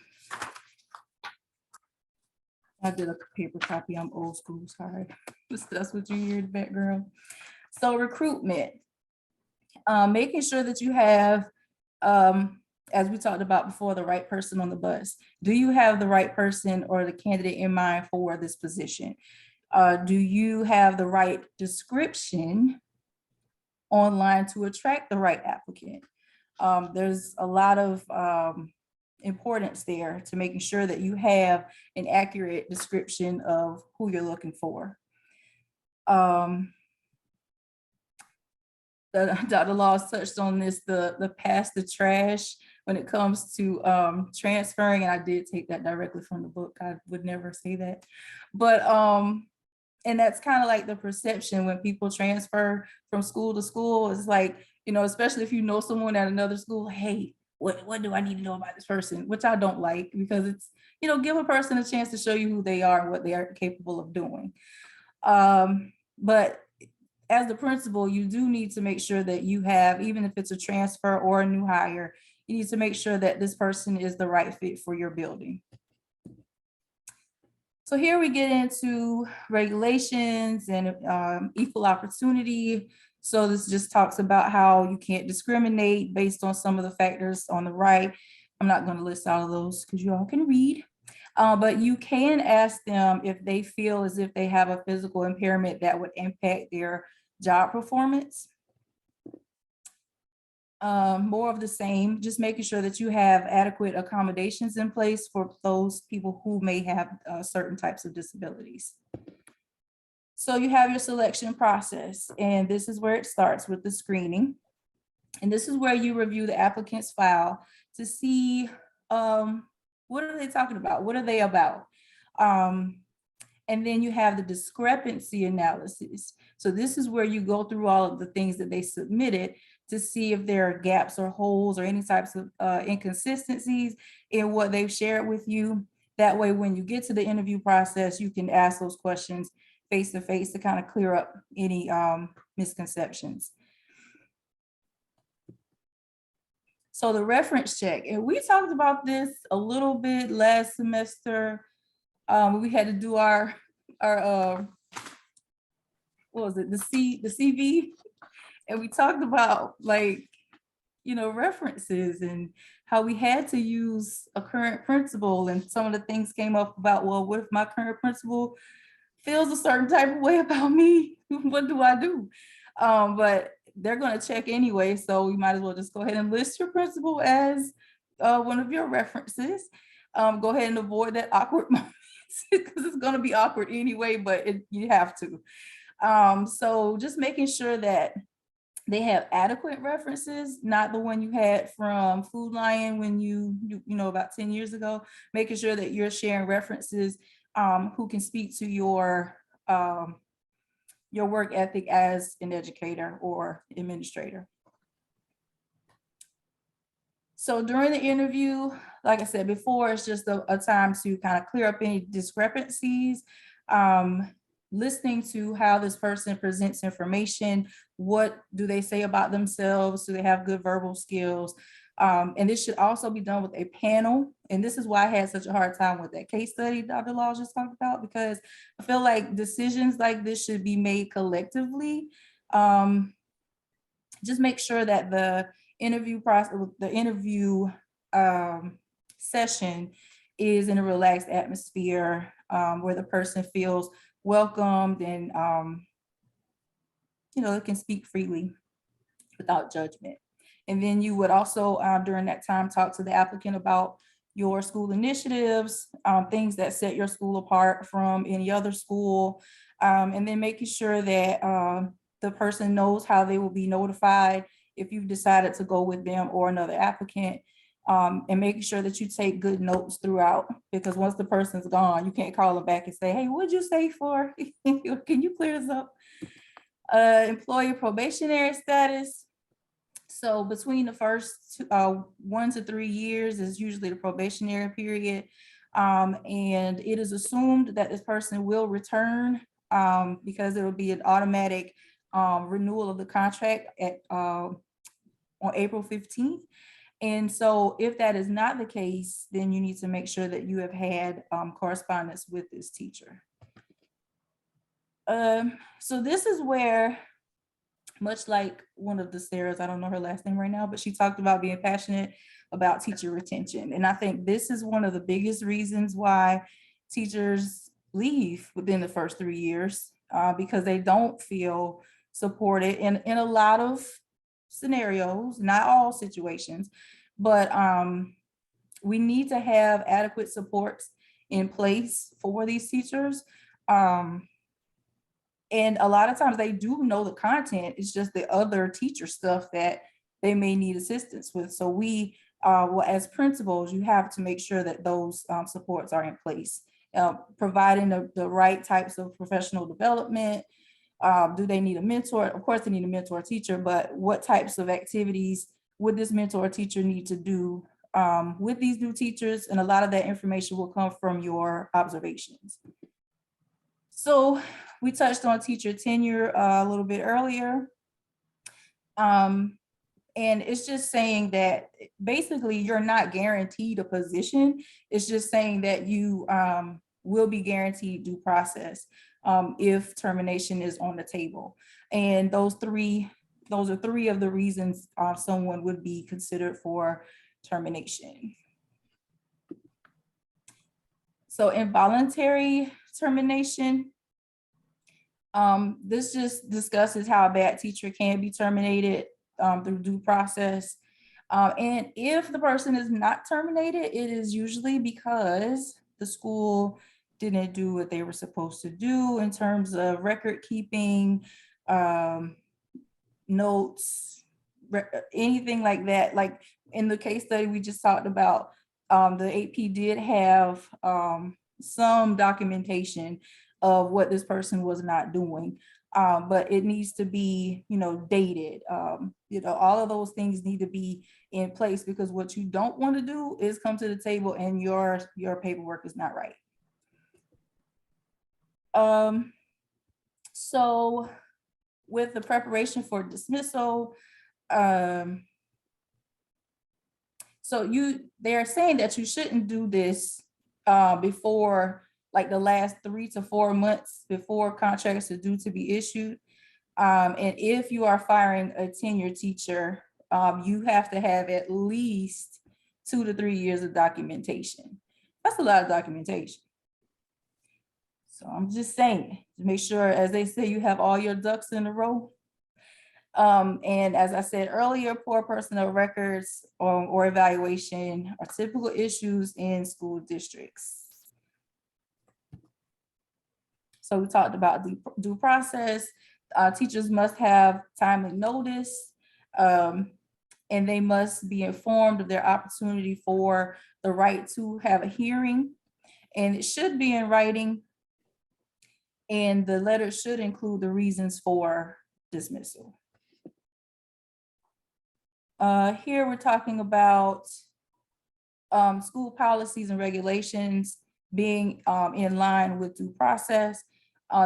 did a paper copy. I'm old school, sorry. That's what you hear in the background. So recruitment, making sure that you have, as we talked about before, the right person on the bus. Do you have the right person or the candidate in mind for this position? Do you have the right description online to attract the right applicant? There's a lot of importance there to making sure that you have an accurate description of who you're looking for. Dr. Laws touched on this, the pass the trash when it comes to transferring, and I did take that directly from the book. I would never say that. But and that's kind of like the perception when people transfer from school to school. It's like, you know, especially if you know someone at another school, hey, what do I need to know about this person? Which I don't like, because it's, you know, give a person a chance to show you who they are and what they are capable of doing. But as the principal, you do need to make sure that you have, even if it's a transfer or a new hire, you need to make sure that this person is the right fit for your building. So here we get into regulations and equal opportunity. So this just talks about how you can't discriminate based on some of the factors on the right. I'm not going to list all of those because you all can read. But you can ask them if they feel as if they have a physical impairment that would impact their job performance. More of the same, just making sure that you have adequate accommodations in place for those people who may have certain types of disabilities. So you have your selection process, and this is where it starts with the screening. And this is where you review the applicant's file to see what are they talking about? What are they about? And then you have the discrepancy analysis. So this is where you go through all of the things that they submitted to see if there are gaps or holes or any types of inconsistencies in what they've shared with you. That way, when you get to the interview process, you can ask those questions face to face to kind of clear up any misconceptions. So the reference check, and we talked about this a little bit last semester. We had to do our what was it, the CV, and we talked about, like, you know, references and how we had to use a current principal, and some of the things came up about, well, what if my current principal feels a certain type of way about me? What do I do? But they're going to check anyway, so we might as well just go ahead and list your principal as one of your references. Go ahead and avoid that awkward moment because it's going to be awkward anyway, but you have to. So just making sure that they have adequate references, not the one you had from Food Lion when you know, about 10 years ago. Making sure that you're sharing references who can speak to your work ethic as an educator or administrator. So during the interview, like I said before, it's just a time to kind of clear up any discrepancies, listening to how this person presents information. What do they say about themselves? Do they have good verbal skills? And this should also be done with a panel. And this is why I had such a hard time with that case study Dr. Laws just talked about, because I feel like decisions like this should be made collectively. Just make sure that the interview process, the interview session is in a relaxed atmosphere where the person feels welcomed and you know, they can speak freely without judgment. And then you would also during that time talk to the applicant about your school initiatives, things that set your school apart from any other school, and then making sure that the person knows how they will be notified if you've decided to go with them or another applicant, and making sure that you take good notes throughout, because once the person's gone, you can't call them back and say, hey, what'd you say for? Can you clear this up? Employee probationary status. So between the first 1 to 3 years is usually the probationary period. And it is assumed that this person will return because it will be an automatic renewal of the contract at on April 15th. And so if that is not the case, then you need to make sure that you have had correspondence with this teacher. So this is where, much like one of the Sarahs, I don't know her last name right now, but she talked about being passionate about teacher retention. And I think this is one of the biggest reasons why teachers leave within the first 3 years, because they don't feel supported in a lot of scenarios, not all situations, but we need to have adequate supports in place for these teachers. And a lot of times they do know the content, it's just the other teacher stuff that they may need assistance with. So we, well, as principals, you have to make sure that those supports are in place. Providing the right types of professional development. Do they need a mentor? Of course they need a mentor teacher, but what types of activities would this mentor teacher need to do with these new teachers? And a lot of that information will come from your observations. So we touched on teacher tenure a little bit earlier. And it's just saying that basically you're not guaranteed a position. It's just saying that you will be guaranteed due process if termination is on the table. And those are three of the reasons someone would be considered for termination. So involuntary termination, this just discusses how a bad teacher can be terminated through due process. And if the person is not terminated, it is usually because the school didn't do what they were supposed to do in terms of record keeping, notes, anything like that. Like in the case study we just talked about, the AP did have some documentation of what this person was not doing. But it needs to be, dated. All of those things need to be in place, because what you don't want to do is come to the table and your paperwork is not right. So with the preparation for dismissal, they're saying that you shouldn't do this before like the last 3 to 4 months before contracts are due to be issued. And if you are firing a tenured teacher, you have to have at least 2 to 3 years of documentation. That's a lot of documentation. So I'm just saying, to make sure, as they say, you have all your ducks in a row. And as I said earlier, poor personnel records or evaluation are typical issues in school districts. So we talked about the due process. Teachers must have timely notice, and they must be informed of their opportunity for the right to have a hearing. And it should be in writing. And the letter should include the reasons for dismissal. Here we're talking about school policies and regulations being in line with due process.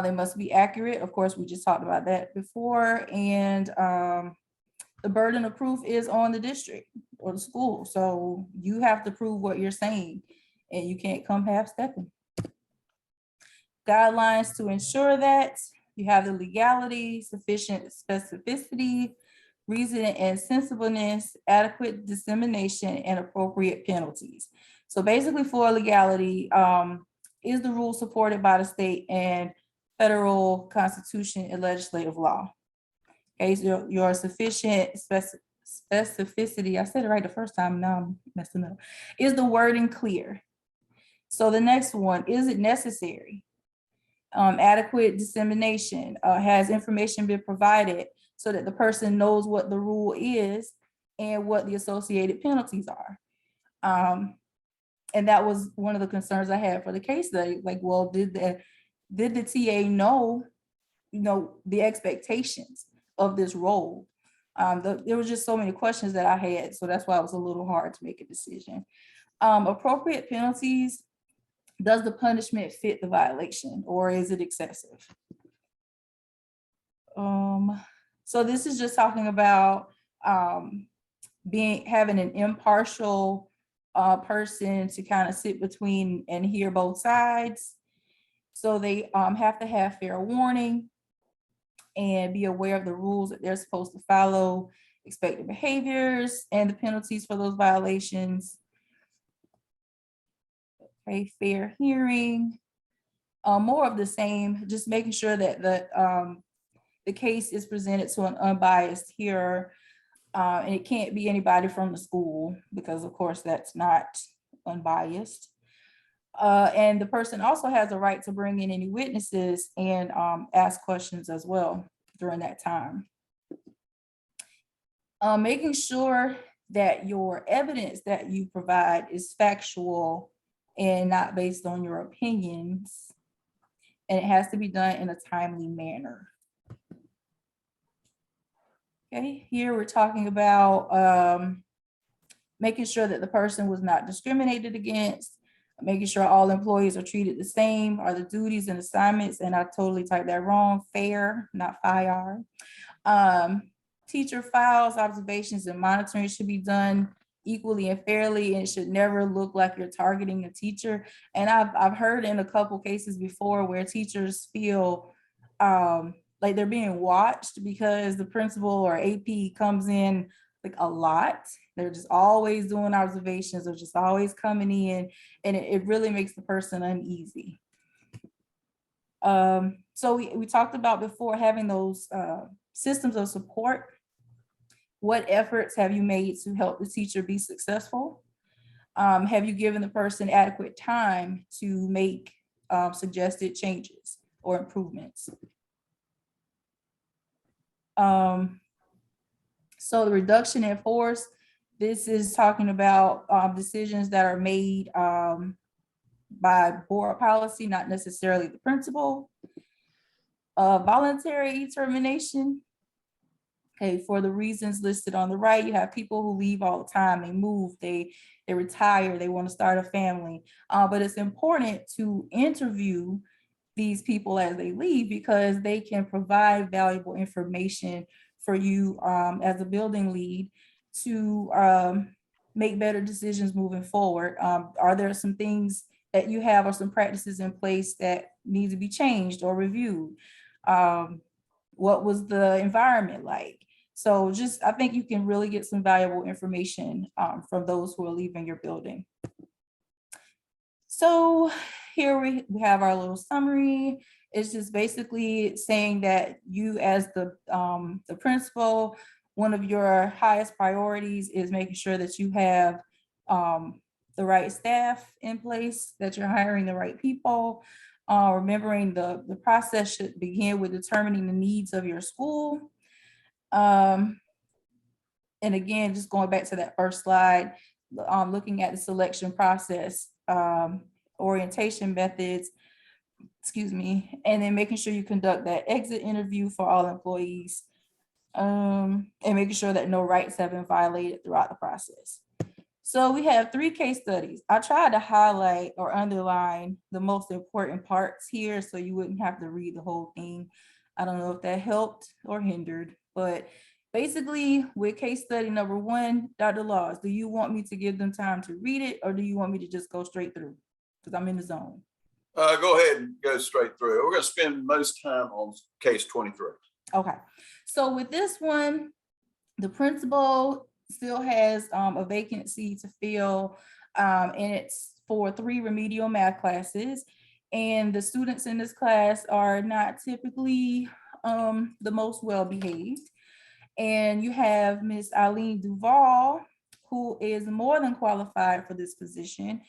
They must be accurate. Of course, we just talked about that before. And the burden of proof is on the district or the school. So you have to prove what you're saying, and you can't come half-stepping. Guidelines to ensure that you have the legality, sufficient specificity, reason and sensibleness, adequate dissemination, and appropriate penalties. So basically for legality, is the rule supported by the state and federal constitution and legislative law? Okay, so your sufficient specificity, I said it right the first time, now I'm messing up. Is the wording clear? So the next one, is it necessary? Adequate dissemination, has information been provided so that the person knows what the rule is and what the associated penalties are? And that was one of the concerns I had for the case study. Like, well, did the TA know, the expectations of this role? There was just so many questions that I had, so that's why it was a little hard to make a decision. Appropriate penalties. Does the punishment fit the violation, or is it excessive? So this is just talking about having an impartial person to kind of sit between and hear both sides. So they have to have fair warning and be aware of the rules that they're supposed to follow, expected behaviors, and the penalties for those violations. Okay, fair hearing, more of the same, just making sure that the case is presented to an unbiased hearer, and it can't be anybody from the school, because of course that's not unbiased. And the person also has a right to bring in any witnesses and ask questions as well during that time. Making sure that your evidence that you provide is factual and not based on your opinions. And it has to be done in a timely manner. Okay, here we're talking about making sure that the person was not discriminated against, making sure all employees are treated the same, are the duties and assignments, and I totally typed that wrong, fair, not fire. Teacher files, observations, and monitoring should be done equally and fairly, and it should never look like you're targeting a teacher. And I've heard in a couple cases before where teachers feel like they're being watched because the principal or AP comes in like a lot. They're just always doing observations or just always coming in, and it really makes the person uneasy. So we talked about before having those systems of support. What efforts have you made to help the teacher be successful? Have you given the person adequate time to make suggested changes or improvements? So the reduction in force, this is talking about decisions that are made by board policy, not necessarily the principal. Voluntary termination. Okay, for the reasons listed on the right, you have people who leave all the time, they move, they retire, they want to start a family. But it's important to interview these people as they leave because they can provide valuable information for you as a building lead to make better decisions moving forward. Are there some things that you have or some practices in place that need to be changed or reviewed? What was the environment like? So just, I think you can really get some valuable information from those who are leaving your building. So here we have our little summary. It's just basically saying that you as the principal, one of your highest priorities is making sure that you have the right staff in place, that you're hiring the right people. Remembering the process should begin with determining the needs of your school. And again, just going back to that first slide, looking at the selection process, orientation methods, excuse me, and then making sure you conduct that exit interview for all employees, and making sure that no rights have been violated throughout the process. So we have 3 case studies. I tried to highlight or underline the most important parts here so you wouldn't have to read the whole thing. I don't know if that helped or hindered, but basically with case study number 1, Dr. Laws, do you want me to give them time to read it or do you want me to just go straight through? Because I'm in the zone. Go ahead and go straight through. We're going to spend most time on case 23. Okay. So with this one, the principal still has a vacancy to fill, and it's for 3 remedial math classes. And the students in this class are not typically the most well-behaved. And you have Ms. Eileen Duvall, who is more than qualified for this position.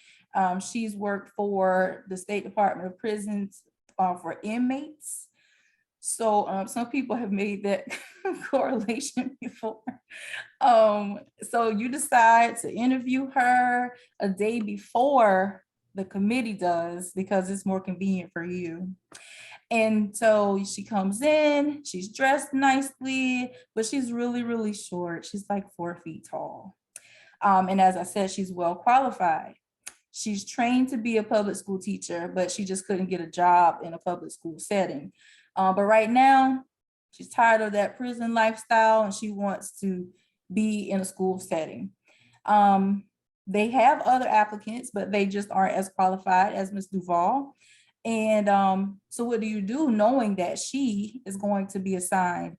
She's worked for the State Department of Prisons for inmates. So some people have made that correlation before. So you decide to interview her a day before the committee does because it's more convenient for you. And so she comes in, she's dressed nicely, but she's really, really short. She's like 4 feet tall. And as I said, she's well qualified. She's trained to be a public school teacher, but she just couldn't get a job in a public school setting. But right now, she's tired of that prison lifestyle and she wants to be in a school setting. They have other applicants, but they just aren't as qualified as Ms. Duvall. And so what do you do knowing that she is going to be assigned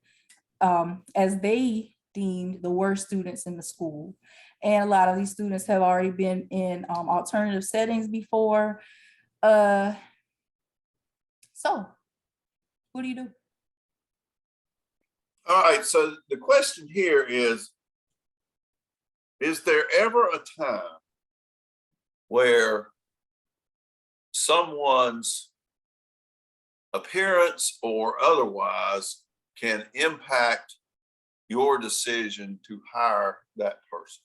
as they deemed the worst students in the school? And a lot of these students have already been in alternative settings before. So what do you do? All right, so the question here is there ever a time where someone's appearance or otherwise can impact your decision to hire that person?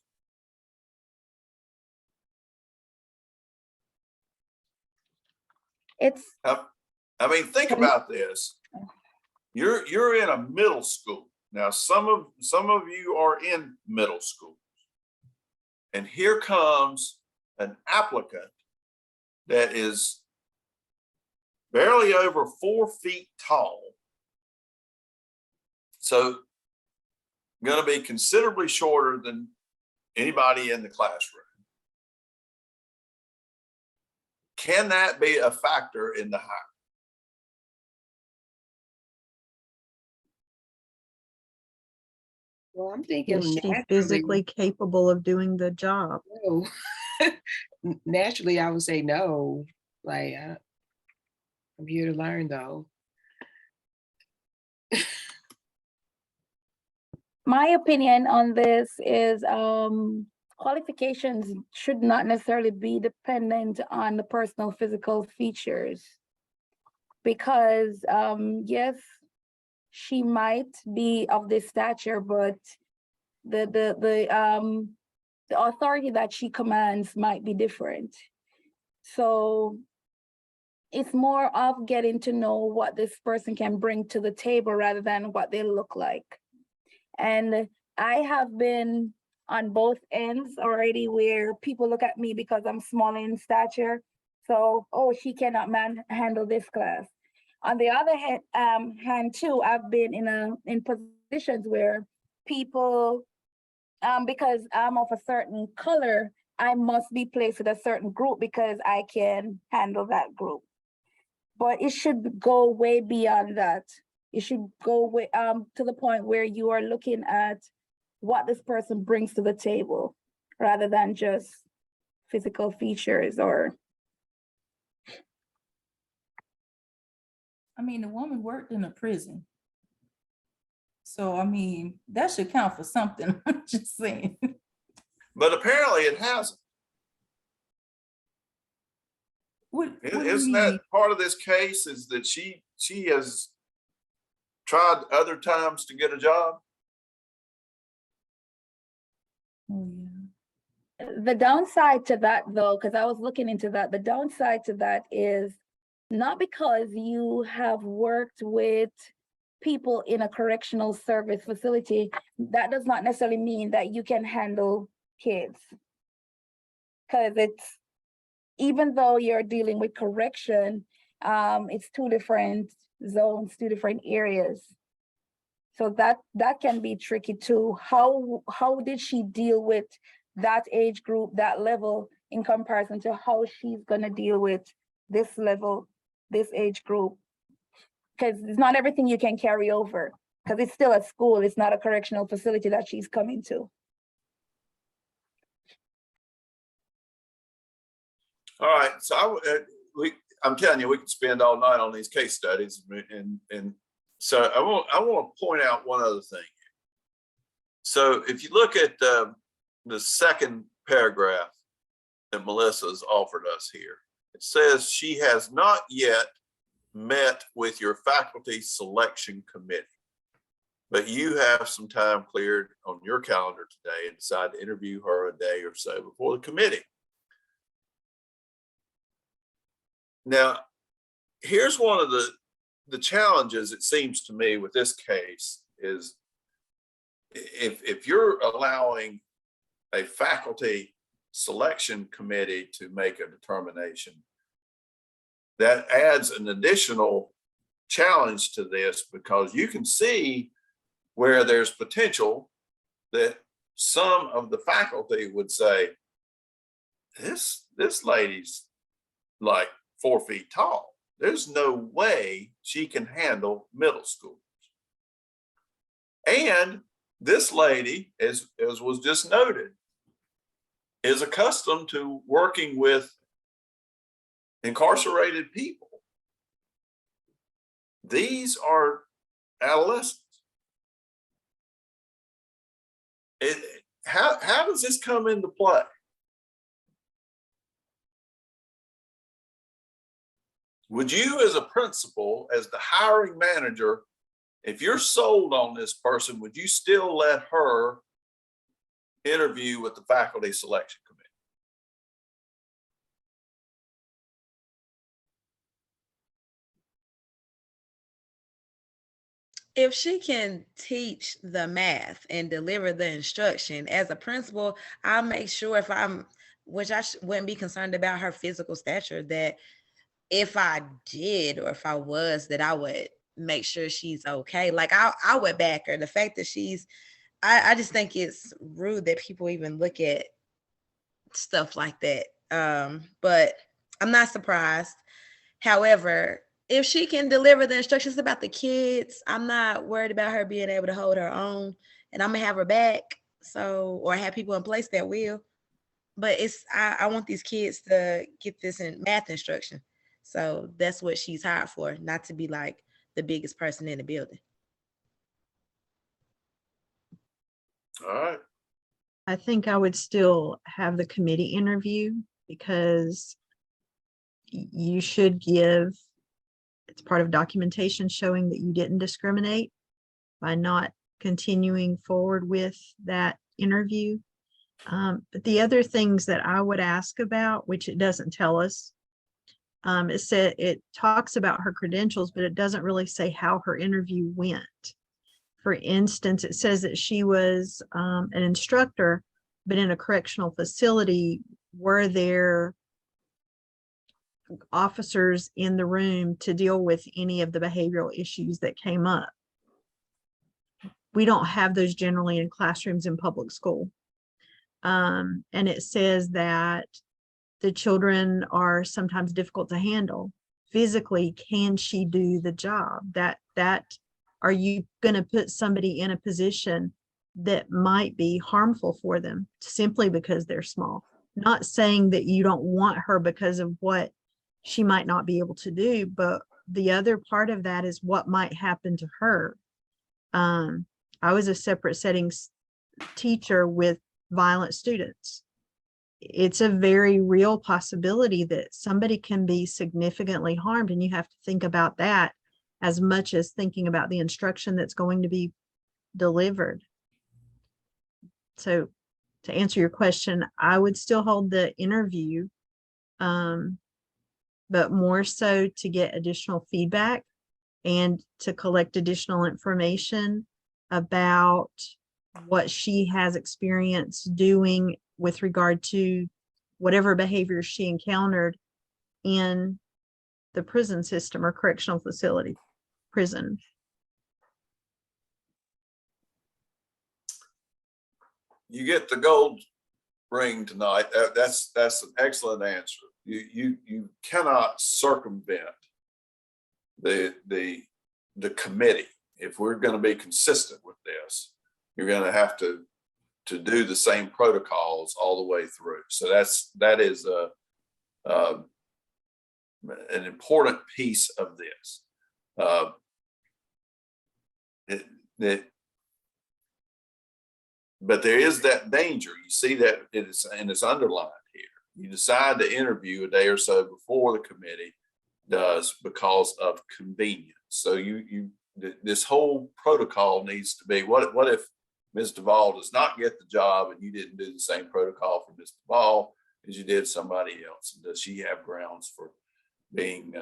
It's I mean, think about this. You're in a middle school. Now, some of you are in middle school. And here comes an applicant that is barely over 4 feet tall. So going to be considerably shorter than anybody in the classroom. Can that be a factor in the hire? Well, I'm thinking Is she naturally. physically capable of doing the job? No. Naturally, I would say no. Like, I'm here to learn, though. My opinion on this is qualifications should not necessarily be dependent on the personal physical features. Because yes, she might be of this stature, but the authority that she commands might be different. So it's more of getting to know what this person can bring to the table rather than what they look like. And I have been on both ends already where people look at me because I'm small in stature. So, oh, she cannot handle this class. On the other hand too, I've been in positions where people, because I'm of a certain color, I must be placed with a certain group because I can handle that group. But it should go way beyond that. It should go way, to the point where you are looking at what this person brings to the table rather than just physical features or. I mean, the woman worked in a prison. So, I mean, that should count for something. I'm just saying. But apparently it hasn't. What do you Isn't mean? that part of this case, is that she has tried other times to get a job? Oh, yeah. The downside to that though, because I was looking into that, the downside to that is not because you have worked with people in a correctional service facility, that does not necessarily mean that you can handle kids. Because it's, even though you're dealing with correction, it's 2 different zones, 2 different areas. So that can be tricky too. How did she deal with that age group, that level, in comparison to how she's gonna deal with this level, this age group? Because it's not everything you can carry over, because it's still a school, it's not a correctional facility that she's coming to. All right, so I'm telling you, we could spend all night on these case studies, and so I want to point out one other thing. So if you look at the second paragraph that Melissa's offered us here, it says she has not yet met with your faculty selection committee, but you have some time cleared on your calendar today and decide to interview her a day or so before the committee. Now, here's one of the challenges, it seems to me, with this case is if you're allowing a faculty selection committee to make a determination, that adds an additional challenge to this, because you can see where there's potential that some of the faculty would say, this lady's like 4 feet tall. There's no way she can handle middle schoolers. And this lady, as was just noted, is accustomed to working with incarcerated people. These are adolescents. How does this come into play? would you as a principal, as the hiring manager, if you're sold on this person, would you still let her interview with the faculty selection committee? If she can teach the math and deliver the instruction as a principal, I'll make sure if I'm, which I wouldn't be concerned about her physical stature, that if I did or if I was, that I would make sure she's okay. Like I would back her. The fact that I just think it's rude that people even look at stuff like that. But I'm not surprised. However, if she can deliver the instructions about the kids, I'm not worried about her being able to hold her own, and I'm gonna have her back. So, or have people in place that will. But I want these kids to get this in math instruction. So that's what she's hired for, not to be like the biggest person in the building. All right. I think I would still have the committee interview because you should give, it's part of documentation showing that you didn't discriminate by not continuing forward with that interview. But the other things that I would ask about, which it doesn't tell us, it talks about her credentials, but it doesn't really say how her interview went. For instance, it says that she was an instructor, but in a correctional facility. Were there officers in the room to deal with any of the behavioral issues that came up? We don't have those generally in classrooms in public school. And it says that the children are sometimes difficult to handle. Physically, can she do the job? That are you going to put somebody in a position that might be harmful for them simply because they're small? Not saying that you don't want her because of what she might not be able to do, but the other part of that is what might happen to her. I was a separate settings teacher with violent students. It's a very real possibility that somebody can be significantly harmed, and you have to think about that as much as thinking about the instruction that's going to be delivered. So to answer your question, I would still hold the interview, but more so to get additional feedback and to collect additional information about what she has experience doing with regard to whatever behavior she encountered in the prison system or correctional facility, prison. You get the gold ring tonight. That's an excellent answer. You cannot circumvent the committee. If we're going to be consistent with this, you're going to have to do the same protocols all the way through. So that is an important piece of this. But there is that danger. You see that it's underlined here. You decide to interview a day or so before the committee does because of convenience. So this whole protocol needs to be, what if Ms. Duvall does not get the job and you didn't do the same protocol for Ms. Duvall as you did somebody else? And does she have grounds for being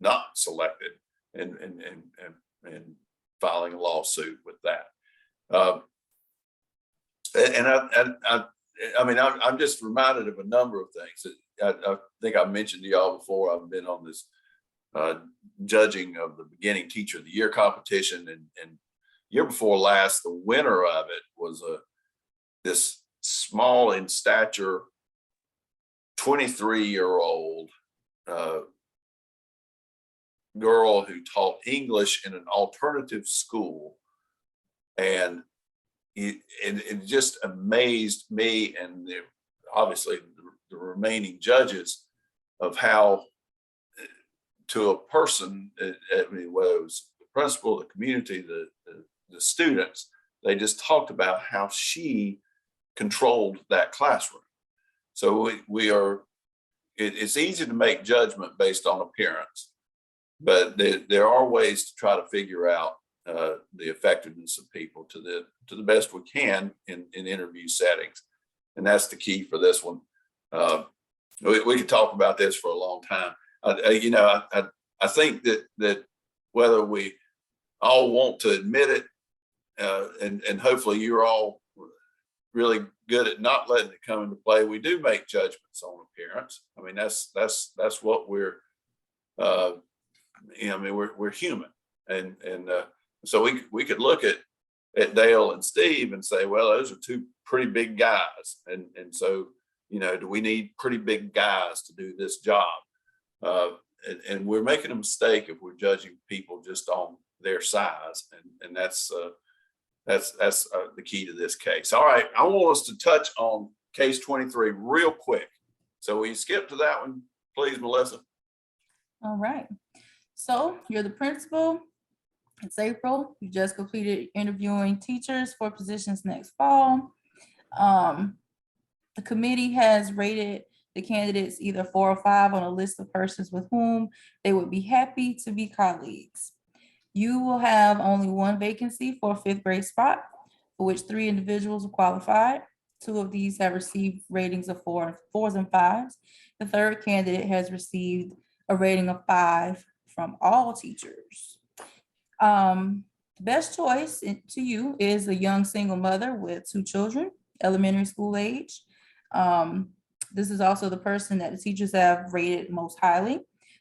not selected and filing a lawsuit with that? I'm just reminded of a number of things that I think I mentioned to y'all before. I've been on this judging of the beginning teacher of the year competition, and year before last, the winner of it was this small in stature 23-year-old girl who taught English in an alternative school, and it just amazed me and obviously the remaining judges of how, to a person, whether it was the principal, the community, the students, they just talked about how she controlled that classroom. So we are, it's easy to make judgment based on appearance, but there are ways to try to figure out the effectiveness of people to the best we can in interview settings. And that's the key for this one. We could talk about this for a long time. I think that whether we all want to admit it, and hopefully you're all really good at not letting it come into play, we do make judgments on appearance. I mean, that's what we're, we're human, and so we could look at Dale and Steve and say, well, those are two pretty big guys, and so do we need pretty big guys to do this job? And we're making a mistake if we're judging people just on their size, and that's the key to this case. All right, I want us to touch on case 23 real quick. So will you skip to that one, please, Melissa? All right. So you're the principal. It's April. You just completed interviewing teachers for positions next fall. The committee has rated the candidates either 4 or 5 on a list of persons with whom they would be happy to be colleagues. You will have only 1 vacancy for a 5th grade spot, for which 3 individuals are qualified. 2 of these have received ratings of 4s and 5s. The 3rd candidate has received a rating of 5 from all teachers. The best choice to you is a young single mother with 2 children, elementary school age. This is also the person that the teachers have rated most highly.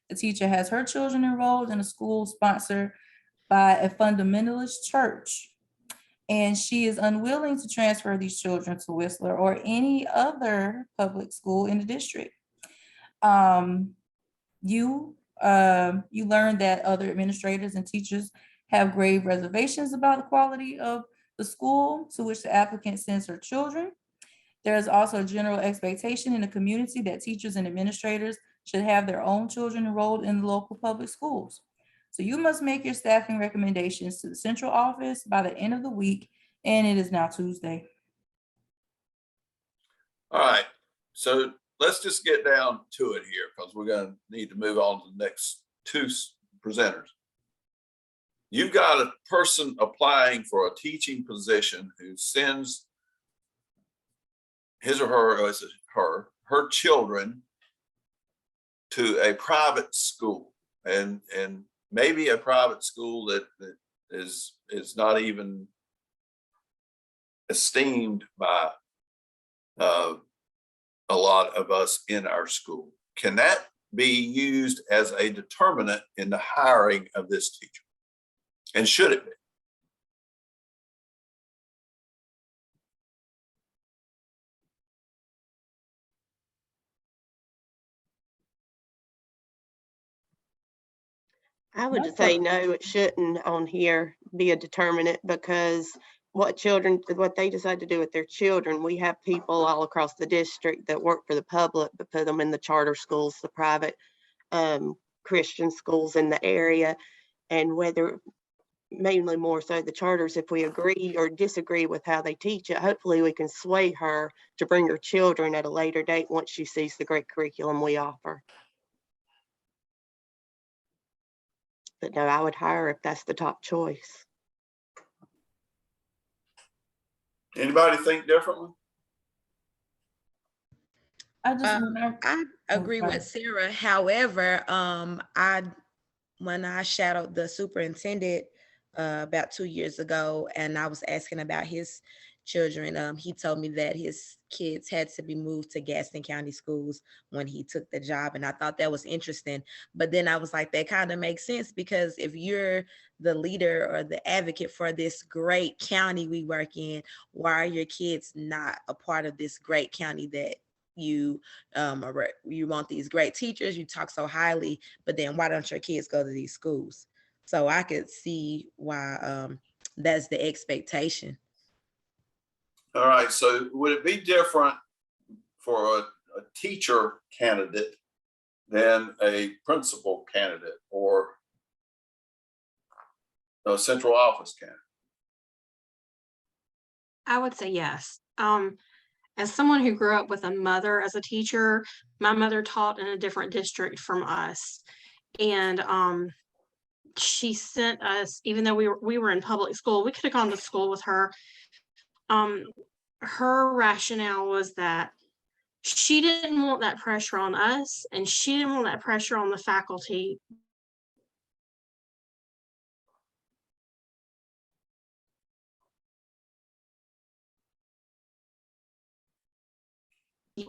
The teacher has her children enrolled in a school sponsored by a fundamentalist church, and she is unwilling to transfer these children to Whistler or any other public school in the district. You learned that other administrators and teachers have grave reservations about the quality of the school to which the applicant sends her children. There is also a general expectation in the community that teachers and administrators should have their own children enrolled in the local public schools. So you must make your staffing recommendations to the central office by the end of the week, and it is now Tuesday. All right, so let's just get down to it here, because we're going to need to move on to the next 2 presenters. You've got a person applying for a teaching position who sends his or her children to a private school, and maybe a private school that is not even esteemed by a lot of us in our school. Can that be used as a determinant in the hiring of this teacher? And should it be? I would just say no, it shouldn't on here be a determinant, because what they decide to do with their children, we have people all across the district that work for the public, but put them in the charter schools, the private Christian schools in the area, and whether mainly more so the charters, if we agree or disagree with how they teach it, hopefully we can sway her to bring her children at a later date once she sees the great curriculum we offer. But no, I would hire if that's the top choice. Anybody think differently? I agree with Sarah. However, when I shadowed the superintendent about 2 years ago, and I was asking about his children, he told me that his kids had to be moved to Gaston County schools when he took the job, and I thought that was interesting. But then I was like, that kind of makes sense, because if you're the leader or the advocate for this great county we work in, why are your kids not a part of this great county that you want these great teachers, you talk so highly, but then why don't your kids go to these schools? So I could see why that's the expectation. All right, so would it be different for a teacher candidate than a principal candidate or a central office candidate? I would say yes. as someone who grew up with a mother as a teacher, my mother taught in a different district from us. And she sent us, even though we were in public school, we could have gone to school with her. Her rationale was that she didn't want that pressure on us, and she didn't want that pressure on the faculty.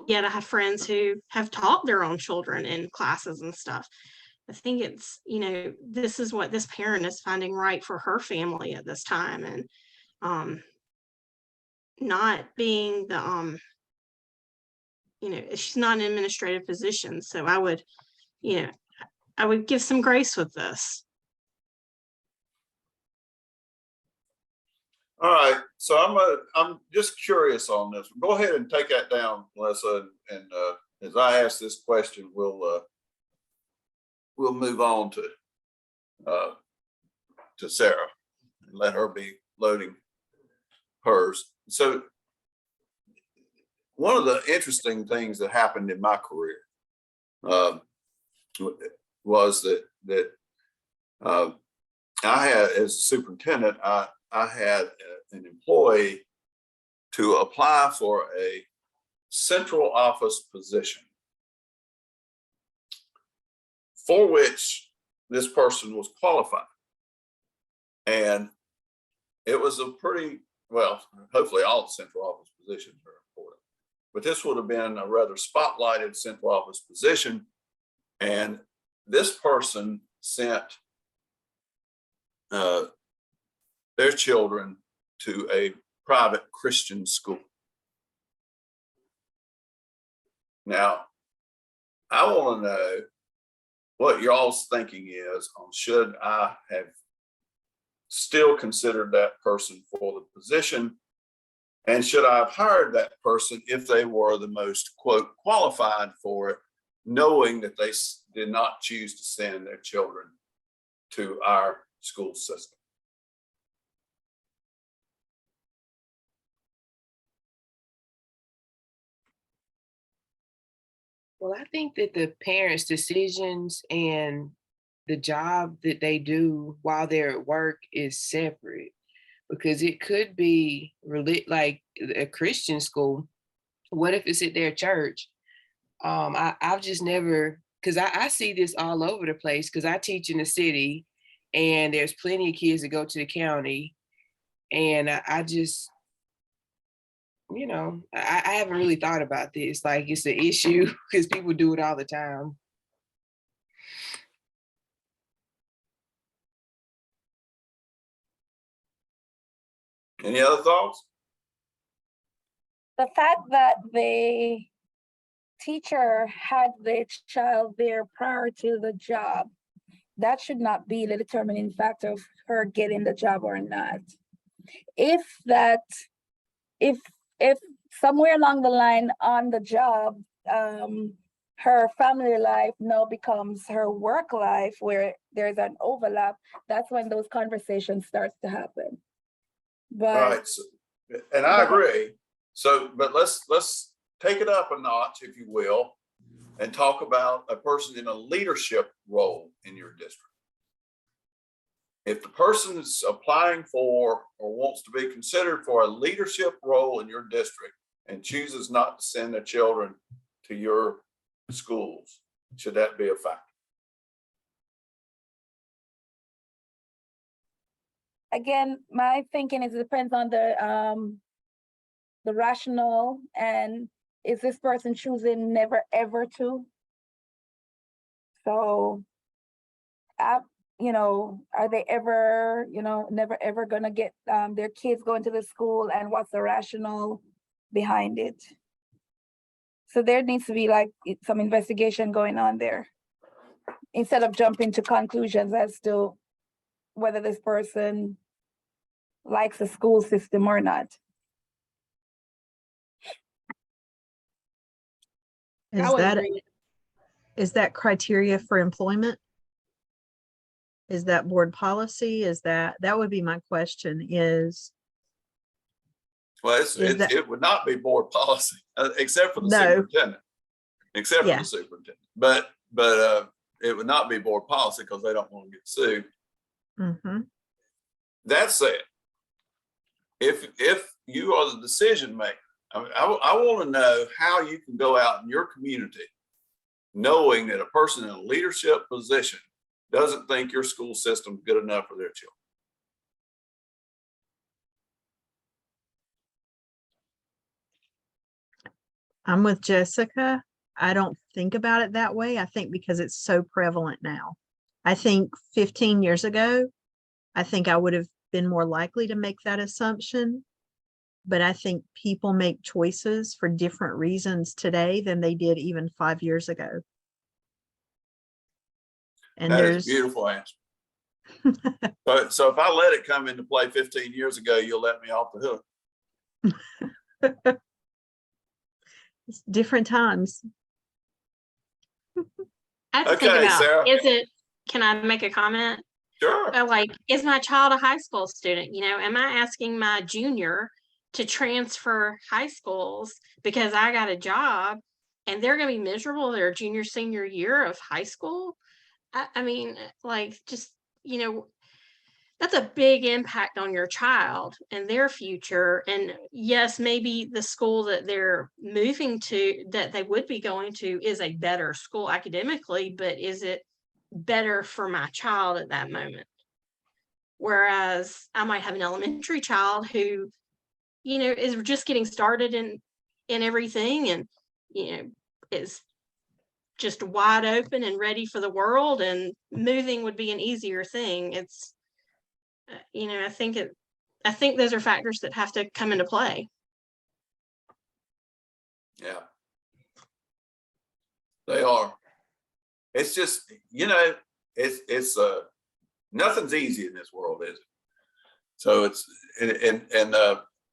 Yet I have friends who have taught their own children in classes and stuff. I think it's, this is what this parent is finding right for her family at this time, and not being the she's not an administrative position, so I would give some grace with this. All right, so I'm just curious on this. Go ahead and take that down, Melissa, and as I ask this question, we'll move on to Sarah and let her be loading hers. So one of the interesting things that happened in my career was that I had, as a superintendent, I had an employee to apply for a central office position for which this person was qualified. And it was a pretty, well, hopefully all the central office positions are important, but this would have been a rather spotlighted central office position. And this person sent their children to a private Christian school. Now, I want to know what y'all's thinking is on should I have still considered that person for the position, and should I have hired that person if they were the most, quote, qualified for it, knowing that they did not choose to send their children to our school system. Well, I think that the parents' decisions and the job that they do while they're at work is separate, because it could be like a Christian school. What if it's at their church? I've just never, because I see this all over the place, because I teach in the city and there's plenty of kids that go to the county, and I just, I haven't really thought about this. Like, it's an issue because people do it all the time. Any other thoughts? The fact that the teacher had the child there prior to the job, that should not be the determining factor of her getting the job or not. If somewhere along the line on the job, her family life now becomes her work life where there's an overlap, that's when those conversations starts to happen. But right, so, and I agree. So, but let's take it up a notch, if you will, and talk about a person in a leadership role in your district. If the person is applying for or wants to be considered for a leadership role in your district and chooses not to send their children to your schools, should that be a factor? again, my thinking is it depends on the rationale, and is this person choosing never ever to? So, are they ever, never ever gonna get their kids going to the school, and what's the rationale behind it? So there needs to be like some investigation going on there, instead of jumping to conclusions as to whether this person likes the school system or not. Is that criteria for employment? Is that board policy? That would be my question, is Well, Is that- it would not be board policy, except for the No. superintendent, except for Yeah. the superintendent. But it would not be board policy because they don't want to get sued. Mhm. That said, if you are the decision maker, I want to know how you can go out in your community knowing that a person in a leadership position doesn't think your school system is good enough for their children. I'm with Jessica. I don't think about it that way. I think because it's so prevalent now. I think 15 years ago, I think I would have been more likely to make that assumption. But I think people make choices for different reasons today than they did even 5 years ago. And That is a there's beautiful answer. So if I let it come into play 15 years ago, you'll let me off the hook. it's different times. I have to think Okay, about, Sarah. can I make a comment? Sure. Like, is my child a high school student? You know, am I asking my junior to transfer high schools because I got a job and they're going to be miserable their junior, senior year of high school? I mean, like, just, you know, that's a big impact on your child and their future. And yes, maybe the school that they're moving to, that they would be going to, is a better school academically, but is it better for my child at that moment? Whereas I might have an elementary child who, you know, is just getting started in everything, and, you know, is just wide open and ready for the world, and moving would be an easier thing. It's, you know, I think those are factors that have to come into play. Yeah. They are. It's just, you know, it's nothing's easy in this world, is it? So it's,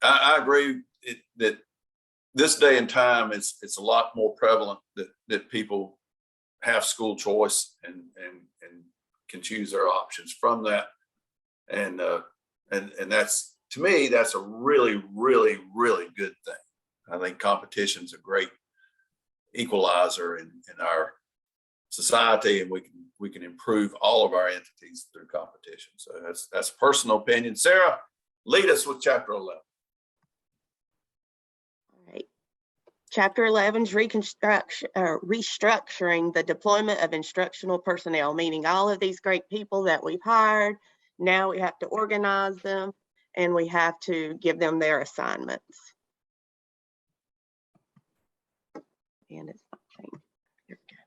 I agree that this day and time, it's a lot more prevalent that people have school choice and can choose their options from that. And that's, to me, that's a really, really, really good thing. I think competition's a great equalizer in our society, and we can improve all of our entities through competition. So that's personal opinion. Sarah, lead us with chapter 11. All right. Chapter 11 is restructuring the deployment of instructional personnel, meaning all of these great people that we've hired. Now we have to organize them and we have to give them their assignments. And it's not changing. Here we go.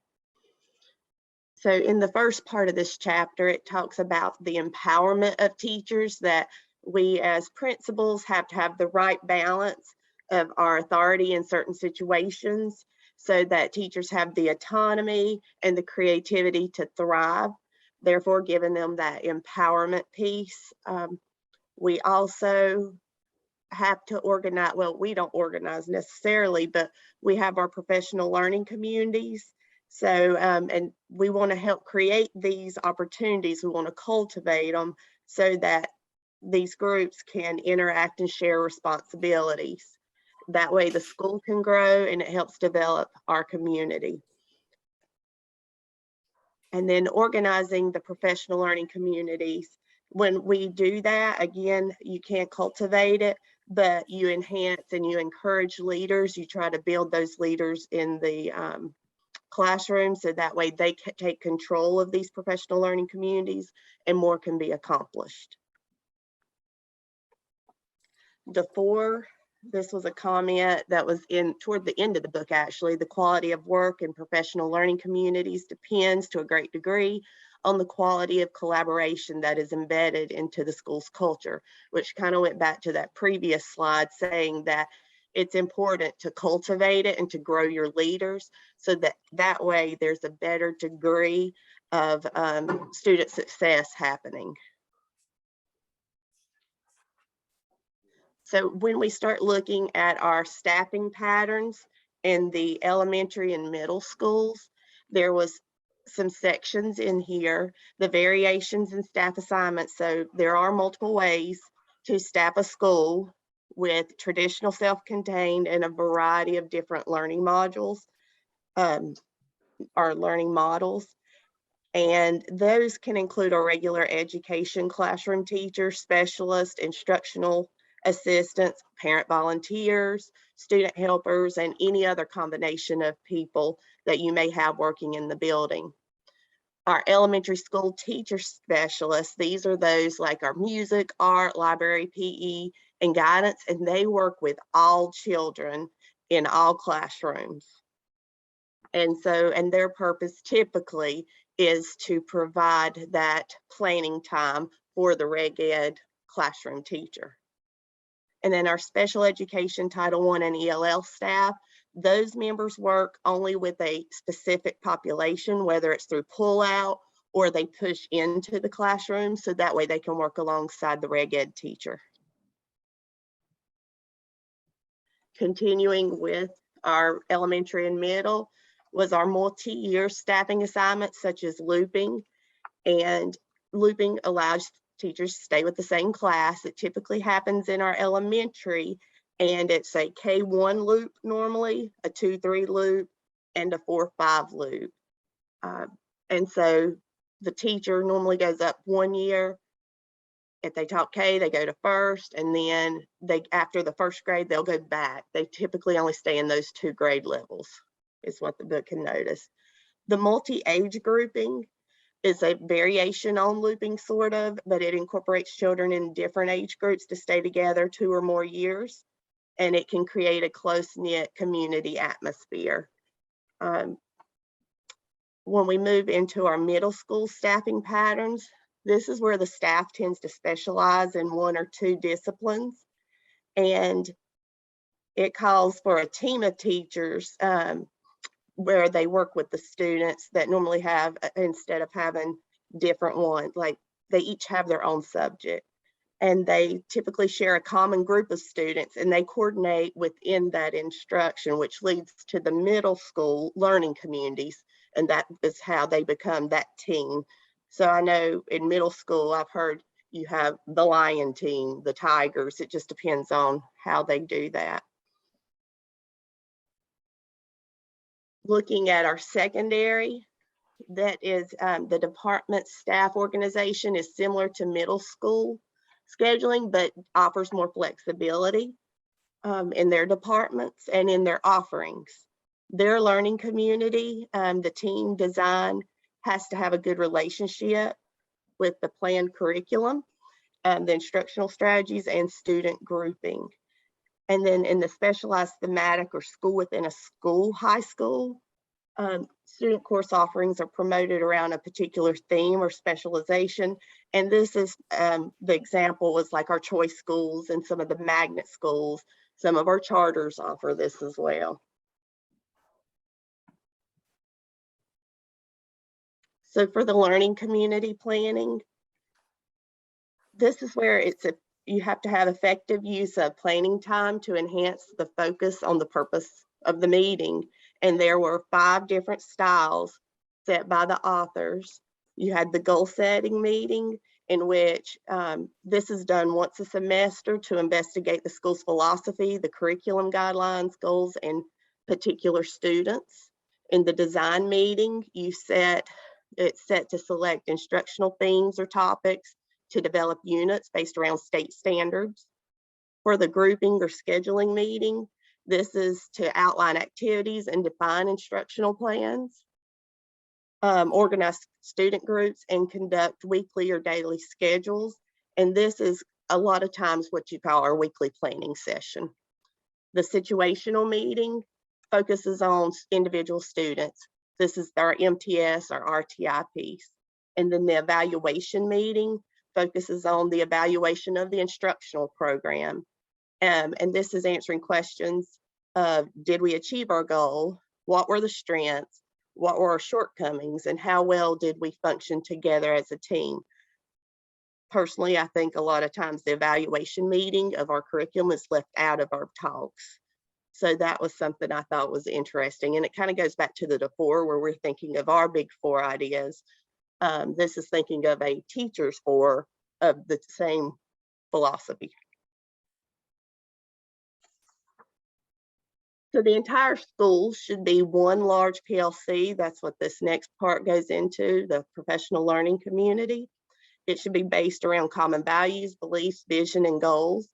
So in the first part of this chapter, it talks about the empowerment of teachers, that we as principals have to have the right balance of our authority in certain situations so that teachers have the autonomy and the creativity to thrive, therefore giving them that empowerment piece. We also have to organize, well, we don't organize necessarily, but we have our professional learning communities. So, and we want to help create these opportunities. We want to cultivate them so that these groups can interact and share responsibilities. That way the school can grow and it helps develop our community. And then organizing the professional learning communities. When we do that, again, you can't cultivate it, but you enhance and you encourage leaders. You try to build those leaders in the classroom so that way they can take control of these professional learning communities and more can be accomplished. This was a comment that was toward the end of the book, actually. The quality of work in professional learning communities depends to a great degree on the quality of collaboration that is embedded into the school's culture, which kind of went back to that previous slide saying that it's important to cultivate it and to grow your leaders so that way there's a better degree of student success happening. So when we start looking at our staffing patterns in the elementary and middle schools, there was some sections in here, the variations in staff assignments. So there are multiple ways to staff a school with traditional self-contained and a variety of different learning modules, or learning models. And those can include a regular education classroom teacher, specialist, instructional assistants, parent volunteers, student helpers, and any other combination of people that you may have working in the building. Our elementary school teacher specialists, these are those like our music, art, library, PE, and guidance, and they work with all children in all classrooms. And their purpose typically is to provide that planning time for the Reg Ed classroom teacher. And then our special education Title I and ELL staff, those members work only with a specific population, whether it's through pull out or they push into the classroom, so that way they can work alongside the Reg Ed teacher. Continuing with our elementary and middle was our multi-year staffing assignments, such as looping. And looping allows teachers to stay with the same class. It typically happens in our elementary, and it's a K1 loop normally, a 2-3 loop, and a 4-5 loop. And so the teacher normally goes up 1 year. If they taught K, they go to first, and then after the first grade, they'll go back. They typically only stay in those 2 grade levels, is what the book can notice. The multi-age grouping is a variation on looping, sort of, but it incorporates children in different age groups to stay together 2 or more years, and it can create a close-knit community atmosphere. When we move into our middle school staffing patterns, this is where the staff tends to specialize in 1 or 2 disciplines, and it calls for a team of teachers where they work with the students that normally have, instead of having different ones, like they each have their own subject, and they typically share a common group of students, and they coordinate within that instruction, which leads to the middle school learning communities, and that is how they become that team. So I know in middle school, I've heard you have the lion team, the tigers. It just depends on how they do that. Looking at our secondary, that is the department staff organization is similar to middle school scheduling, but offers more flexibility in their departments and in their offerings. Their learning community, the team design has to have a good relationship with the planned curriculum, the instructional strategies, and student grouping. And then in the specialized thematic or school within a school, high school, student course offerings are promoted around a particular theme or specialization. And this is, the example was like our choice schools and some of the magnet schools. Some of our charters offer this as well. So for the learning community planning, this is where you have to have effective use of planning time to enhance the focus on the purpose of the meeting. And there were 5 different styles set by the authors. You had the goal setting meeting, in which this is done once a semester to investigate the school's philosophy, the curriculum guidelines, goals, and particular students. In the design meeting, it's set to select instructional themes or topics to develop units based around state standards. For the grouping or scheduling meeting, this is to outline activities and define instructional plans, organize student groups, and conduct weekly or daily schedules. And this is a lot of times what you call our weekly planning session. The situational meeting focuses on individual students. This is our MTS or RTI piece. And then the evaluation meeting focuses on the evaluation of the instructional program. And this is answering questions of, did we achieve our goal? What were the strengths? What were our shortcomings? And how well did we function together as a team? Personally, I think a lot of times the evaluation meeting of our curriculum is left out of our talks. So that was something I thought was interesting. And it kind of goes back to the 4, where we're thinking of our big 4 ideas. This is thinking of a teacher's 4 of the same philosophy. So the entire school should be one large PLC. That's what this next part goes into, the professional learning community. It should be based around common values, beliefs, vision, and goals.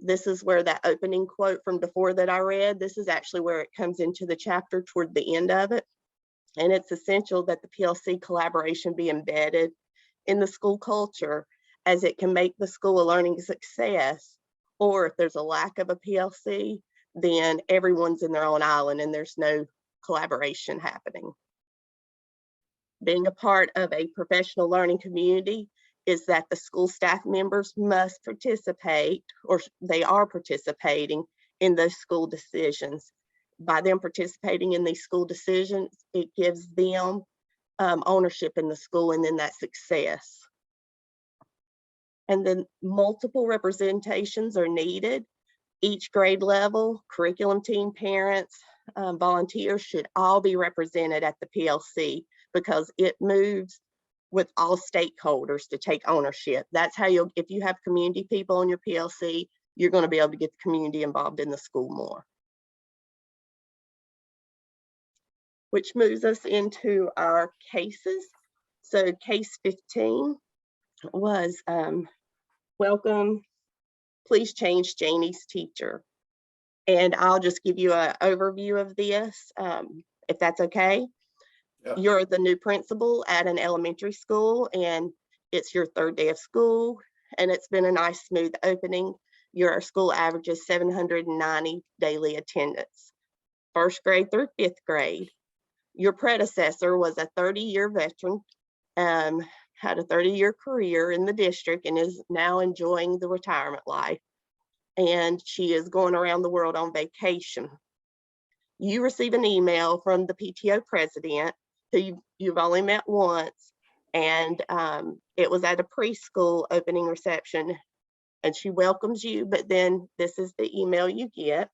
This is where that opening quote from before that I read, this is actually where it comes into the chapter toward the end of it. And it's essential that the PLC collaboration be embedded in the school culture, as it can make the school a learning success. Or if there's a lack of a PLC, then everyone's in their own island and there's no collaboration happening. Being a part of a professional learning community is that the school staff members must participate, or they are participating in those school decisions. By them participating in these school decisions, it gives them ownership in the school and then that success. And then multiple representations are needed. Each grade level, curriculum team, parents, volunteers should all be represented at the PLC, because it moves with all stakeholders to take ownership. That's how you'll, if you have community people on your PLC, you're going to be able to get the community involved in the school more. Which moves us into our cases. So case 15 was welcome, please change Janie's teacher. And I'll just give you an overview of this, if that's okay. Yeah. You're the new principal at an elementary school, and it's your third day of school, and it's been a nice, smooth opening. Your school averages 790 daily attendance, first grade through fifth grade. Your predecessor was a 30-year veteran, had a 30-year career in the district, and is now enjoying the retirement life. And she is going around the world on vacation. You receive an email from the PTO president, who you've only met once, and it was at a preschool opening reception, and she welcomes you, but then this is the email you get.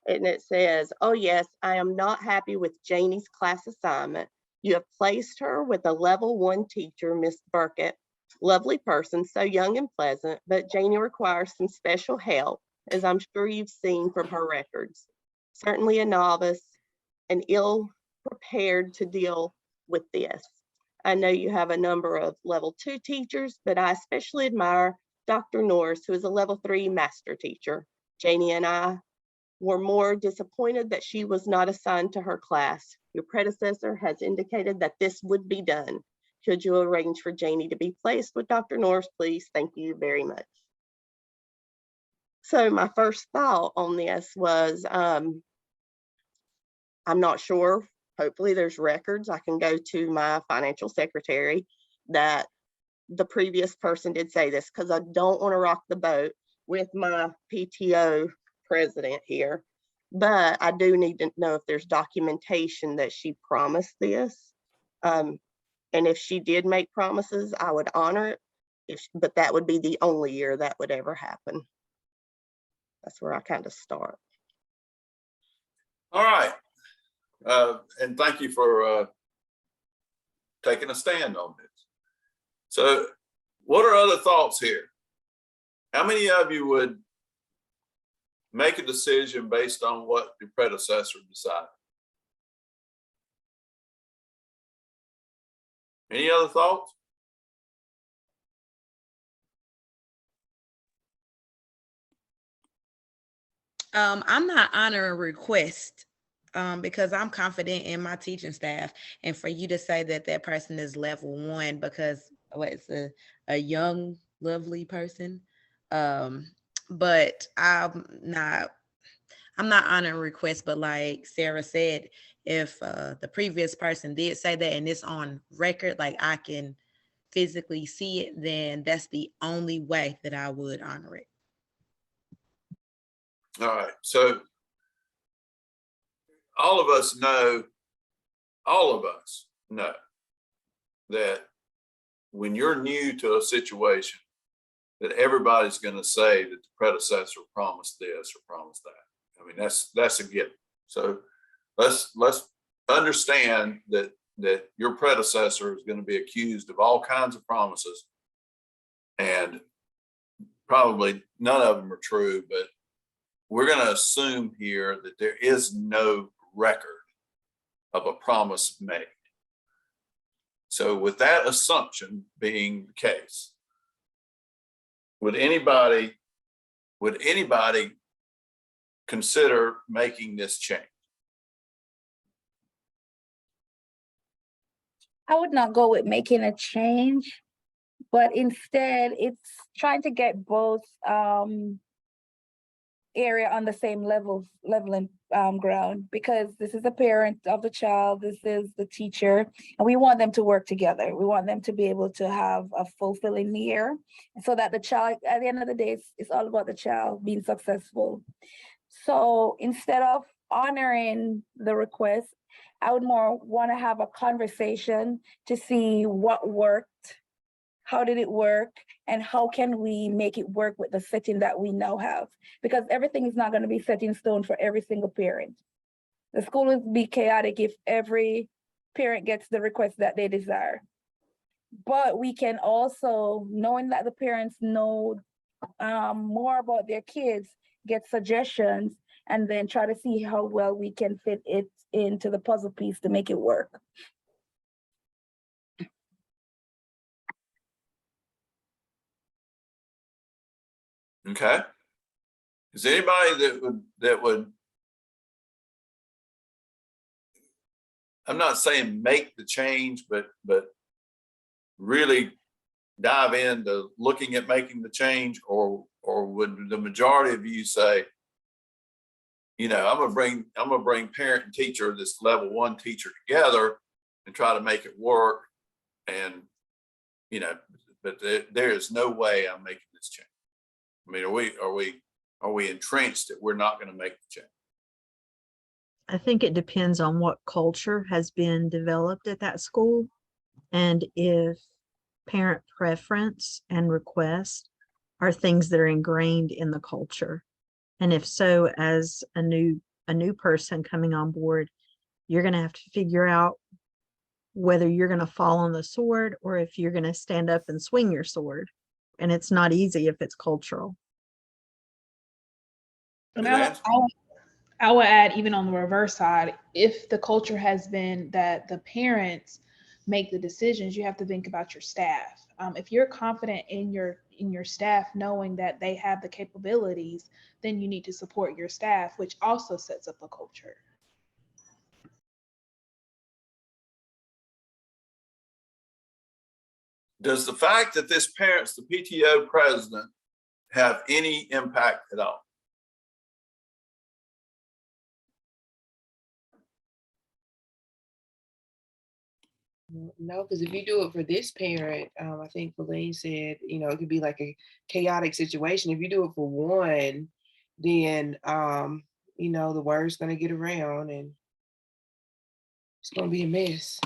And it says, oh yes, I am not happy with Janie's class assignment. You have placed her with a level 1 teacher, Miss Burkett. Lovely person, so young and pleasant, but Janie requires some special help, as I'm sure you've seen from her records. Certainly a novice and ill prepared to deal with this. I know you have a number of level 2 teachers, but I especially admire Dr. Norris, who is a level 3 master teacher. Janie and I were more disappointed that she was not assigned to her class. Your predecessor has indicated that this would be done. Could you arrange for Janie to be placed with Dr. Norris, please? Thank you very much. So my first thought on this was, I'm not sure. Hopefully there's records. I can go to my financial secretary that the previous person did say this, because I don't want to rock the boat with my PTO president here. But I do need to know if there's documentation that she promised this. And if she did make promises, I would honor it. But that would be the only year that would ever happen. That's where I kind of start. All right. And thank you for taking a stand on this. So what are other thoughts here? How many of you would make a decision based on what your predecessor decided? Any other thoughts? I'm not honoring request because I'm confident in my teaching staff, and for you to say that that person is level 1 because it's a young, lovely person, but I'm not honoring requests. But like Sarah said, if the previous person did say that and it's on record, like I can physically see it, then that's the only way that I would honor it. All right. So all of us know that when you're new to a situation, that everybody's going to say that the predecessor promised this or promised that. I mean, that's a given. So let's understand that your predecessor is going to be accused of all kinds of promises, and probably none of them are true, but we're going to assume here that there is no record of a promise made. So with that assumption being the case, would anybody consider making this change? I would not go with making a change, but instead it's trying to get both area on the same leveling ground, because this is the parent of the child, this is the teacher, and we want them to work together. We want them to be able to have a fulfilling year, so that the child, at the end of the day, it's all about the child being successful. So instead of honoring the request, I would more want to have a conversation to see what worked, how did it work, and how can we make it work with the setting that we now have? Because everything is not going to be set in stone for every single parent. The school will be chaotic if every parent gets the request that they desire. But we can also, knowing that the parents know more about their kids, get suggestions, and then try to see how well we can fit it into the puzzle piece to make it work. Okay. Is anybody that would, I'm not saying make the change, but really dive into looking at making the change, or would the majority of you say, you know, I'm gonna bring parent and teacher, this level 1 teacher, together and try to make it work, and you know, but there is no way I'm making this change. I mean, are we entrenched that we're not going to make the change? I think it depends on what culture has been developed at that school, and if parent preference and request are things that are ingrained in the culture. And if so, as a new person coming on board, you're going to have to figure out whether you're going to fall on the sword or if you're going to stand up and swing your sword. And it's not easy if it's cultural. And I would add, even on the reverse side, if the culture has been that the parents make the decisions, you have to think about your staff. If you're confident in your staff, knowing that they have the capabilities, then you need to support your staff, which also sets up a culture. Does the fact that this parent's the PTO president have any impact at all? No, because if you do it for this parent, I think Feline said, you know, it could be like a chaotic situation. If you do it for one, then, you know, the word's going to get around and it's going to be a mess.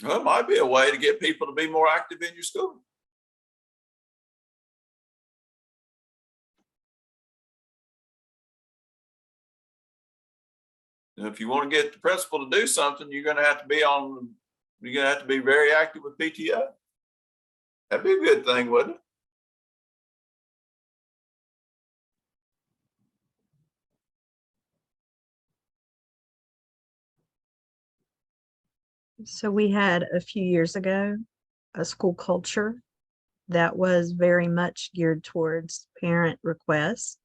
Well, it might be a way to get people to be more active in your school. And if you want to get the principal to do something, you're going to have to be very active with PTO. That'd be a good thing, wouldn't it? So we had a few years ago a school culture that was very much geared towards parent requests.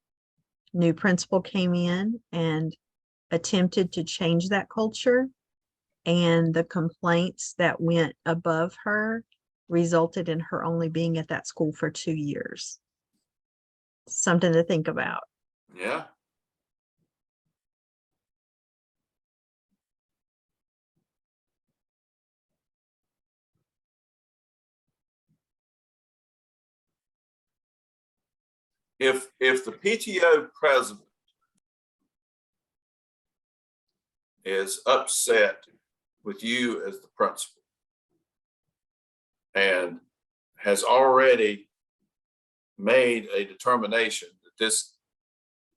New principal came in and attempted to change that culture, and the complaints that went above her resulted in her only being at that school for 2 years. Something to think about. Yeah. If the PTO president is upset with you as the principal and has already made a determination that this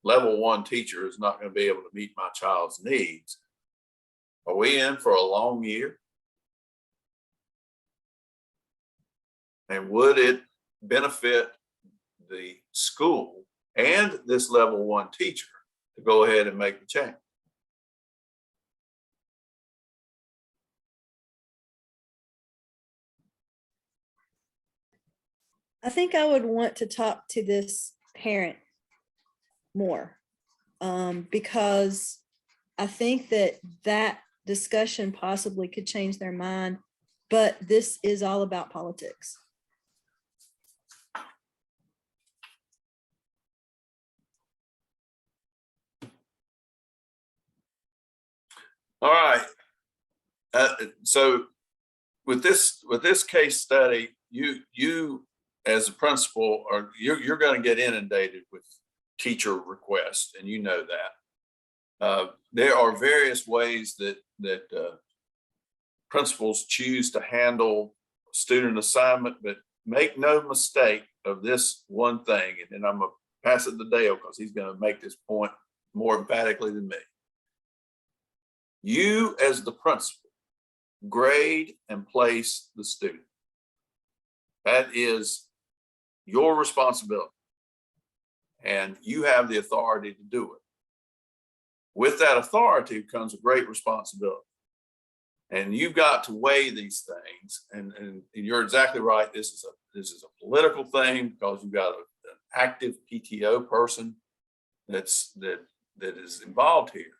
level 1 teacher is not going to be able to meet my child's needs, are we in for a long year? And would it benefit the school and this level 1 teacher to go ahead and make the change. I think I would want to talk to this parent more, because I think that discussion possibly could change their mind, but this is all about politics. All right. So with this case study, you as a principal you're going to get inundated with teacher requests, and you know that. There are various ways that principals choose to handle student assignment, but make no mistake of this one thing, and then I'm going to pass it to Dale because he's going to make this point more emphatically than me. You as the principal grade and place the student. That is your responsibility, and you have the authority to do it. With that authority comes a great responsibility, and you've got to weigh these things. And you're exactly right. This is a political thing because you've got an active PTO person that is involved here.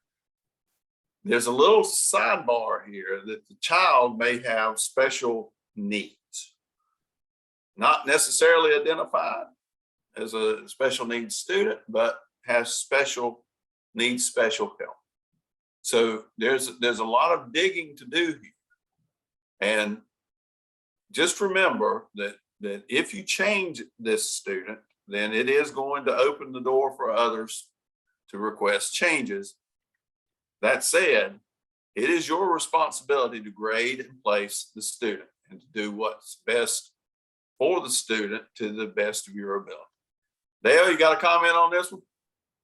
There's a little sidebar here that the child may have special needs, not necessarily identified as a special needs student, but has special needs, special help. So there's a lot of digging to do here. And just remember that if you change this student, then it is going to open the door for others to request changes. That said, it is your responsibility to grade and place the student and to do what's best for the student to the best of your ability. Dale, you got a comment on this one?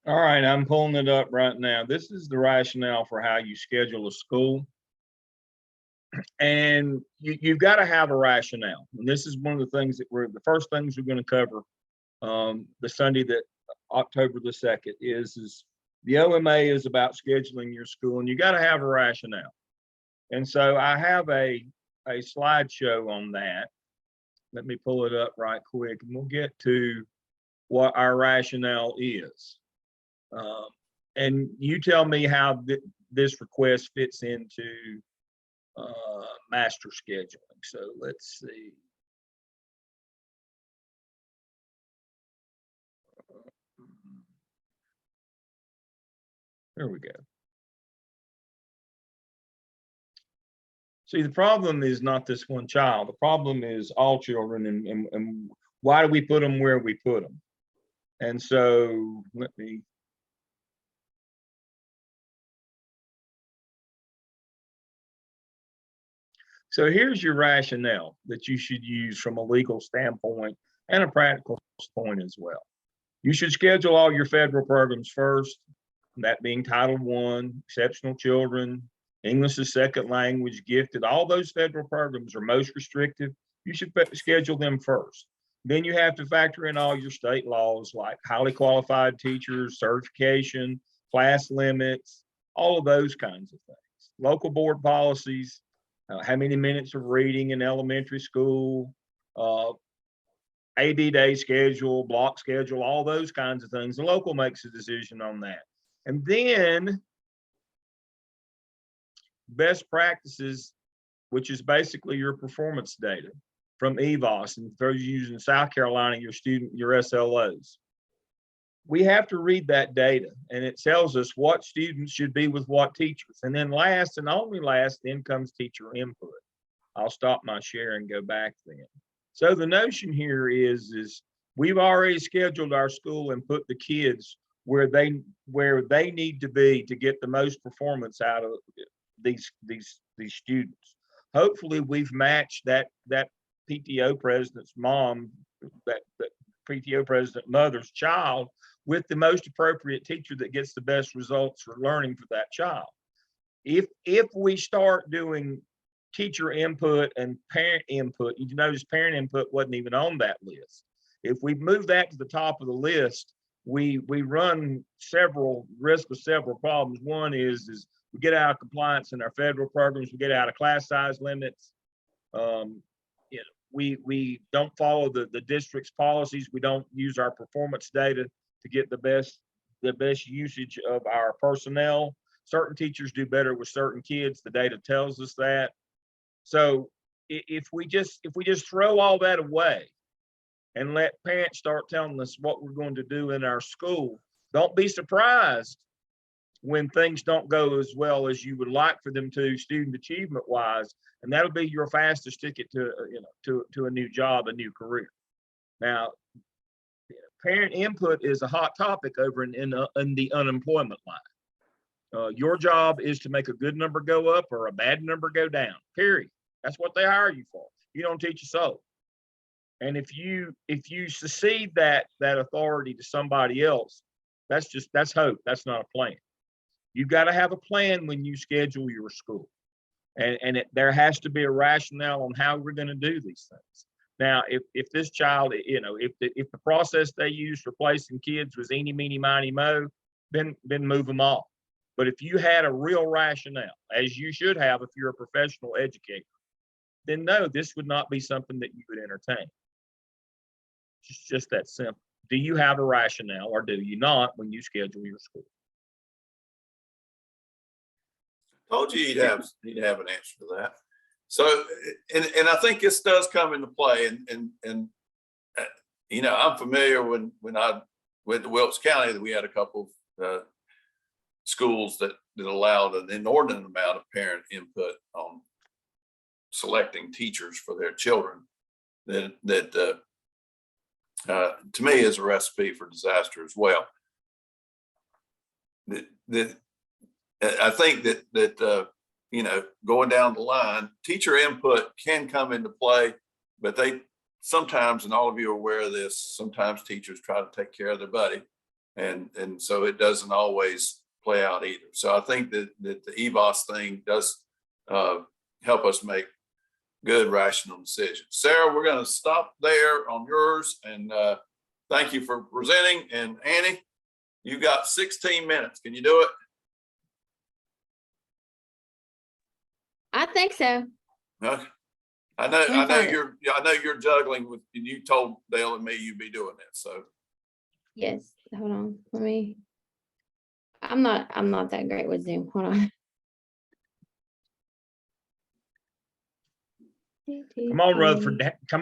All right, I'm pulling it up right now. This is the rationale for how you schedule a school. And you've got to have a rationale. And this is one of the things that the first things we're going to cover the Sunday that October the 2nd is the OMA is about scheduling your school, and you got to have a rationale. And so I have a slideshow on that. Let me pull it up right quick, and we'll get to what our rationale is. And you tell me how this request fits into master scheduling. So let's see. There we go. See, the problem is not this one child. The problem is all children, and why do we put them where we put them? And so let me. So here's your rationale that you should use from a legal standpoint and a practical point as well. You should schedule all your federal programs first, that being Title I, exceptional children, English as second language, gifted. All those federal programs are most restrictive. You should schedule them first. Then you have to factor in all your state laws like highly qualified teachers, certification, class limits, all of those kinds of things. Local board policies, how many minutes of reading in elementary school, AB day schedule, block schedule, all those kinds of things. The local makes a decision on that. And then best practices, which is basically your performance data from EVOS, and for you using South Carolina, your SLOs. We have to read that data, and it tells us what students should be with what teachers. And then last and only last, then comes teacher input. I'll stop my share and go back then. So the notion here is we've already scheduled our school and put the kids where they need to be to get the most performance out of these students. Hopefully we've matched that PTO president's mom, that PTO president mother's child with the most appropriate teacher that gets the best results for learning for that child. If we start doing teacher input and parent input, you notice parent input wasn't even on that list. If we move that to the top of the list, we run several risk of several problems. One is we get out of compliance in our federal programs, we get out of class size limits. You know, we don't follow the district's policies. We don't use our performance data to get the best usage of our personnel. Certain teachers do better with certain kids. The data tells us that. So if we just throw all that away and let parents start telling us what we're going to do in our school, don't be surprised when things don't go as well as you would like for them to, student achievement wise, and that'll be your fastest ticket to, you know, to a new job, a new career. Now, parent input is a hot topic over in the unemployment line. Your job is to make a good number go up or a bad number go down, period. That's what they hire you for. You don't teach a soul. And if you secede that authority to somebody else, that's hope. That's not a plan. You've got to have a plan when you schedule your school. And there has to be a rationale on how we're going to do these things. Now, if this child, you know, if the process they use for placing kids was eeny, meeny, miny, mo, then move them off. But if you had a real rationale, as you should have if you're a professional educator, then no, this would not be something that you would entertain. It's just that simple. Do you have a rationale or do you not when you schedule your school? Told you you'd have an answer to that. So, and I think this does come into play, and you know, I'm familiar when I went to Wilkes County that we had a couple of schools that allowed an inordinate amount of parent input on selecting teachers for their children. That to me is a recipe for disaster as well. I think that you know, going down the line, teacher input can come into play, but they sometimes, and all of you are aware of this, sometimes teachers try to take care of their buddy, and so it doesn't always play out either. So I think that the EBOS thing does help us make good, rational decisions. Sarah, we're going to stop there on yours, and thank you for presenting. And Annie, you got 16 minutes. Can you do it? I think so. Okay. I know you're juggling with, and you told Dale and me you'd be doing this. So Yes. Hold on. I'm not that great with Zoom. Hold on. Come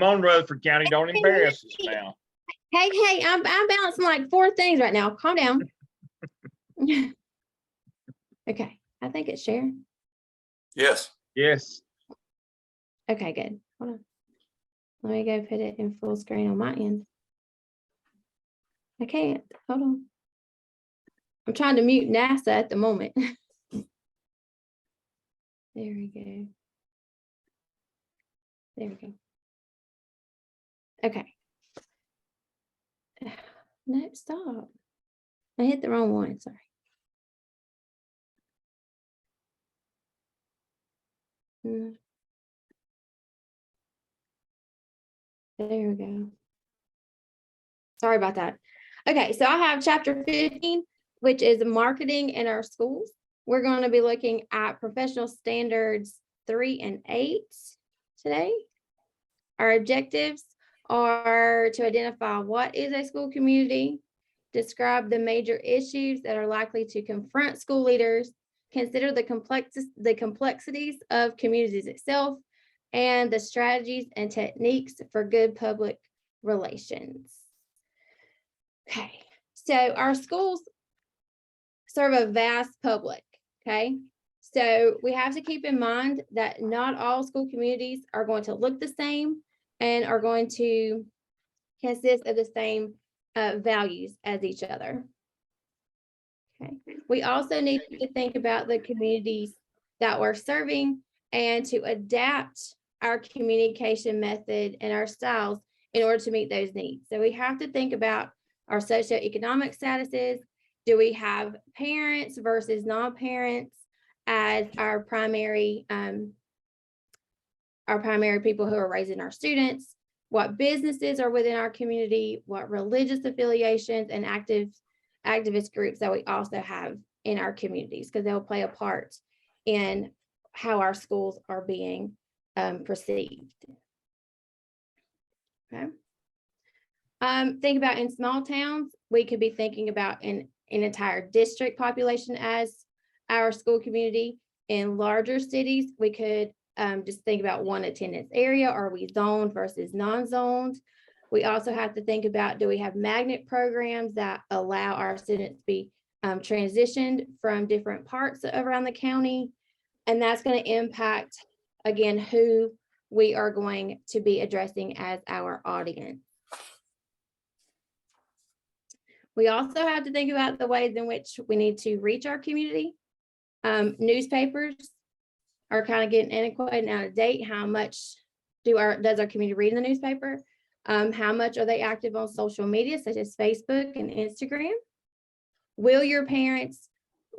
on, Rutherford County. Don't embarrass us now. Hey, I'm balancing like 4 things right now. Calm down. Okay. I think it's shared. Yes. Yes. Okay, good. Hold on. Let me go put it in full screen on my end. I can't. Hold on. I'm trying to mute NASA at the moment. There we go. There we go. Okay. No, stop. I hit the wrong one. Sorry. There we go. Sorry about that. Okay, so I have chapter 15, which is marketing in our schools. We're going to be looking at professional standards 3 and 8 today. Our objectives are to identify what is a school community, describe the major issues that are likely to confront school leaders, consider the complexities of communities itself, and the strategies and techniques for good public relations. Okay, so our schools serve a vast public, okay? So we have to keep in mind that not all school communities are going to look the same and are going to consist of the same values as each other. Okay, we also need to think about the communities that we're serving and to adapt our communication method and our styles in order to meet those needs. So we have to think about our socioeconomic statuses. Do we have parents versus non-parents as our primary people who are raising our students? what businesses are within our community, what religious affiliations and activist groups that we also have in our communities, because they'll play a part in how our schools are being perceived. Okay. Think about in small towns, we could be thinking about an entire district population as our school community. In larger cities, we could just think about one attendance area. Are we zoned versus non-zoned? We also have to think about, do we have magnet programs that allow our students to be transitioned from different parts around the county? And that's going to impact, again, who we are going to be addressing as our audience. We also have to think about the ways in which we need to reach our community. Newspapers are kind of getting antiquated and out of date. How much does our community read in the newspaper? How much are they active on social media, such as Facebook and Instagram? Will your parents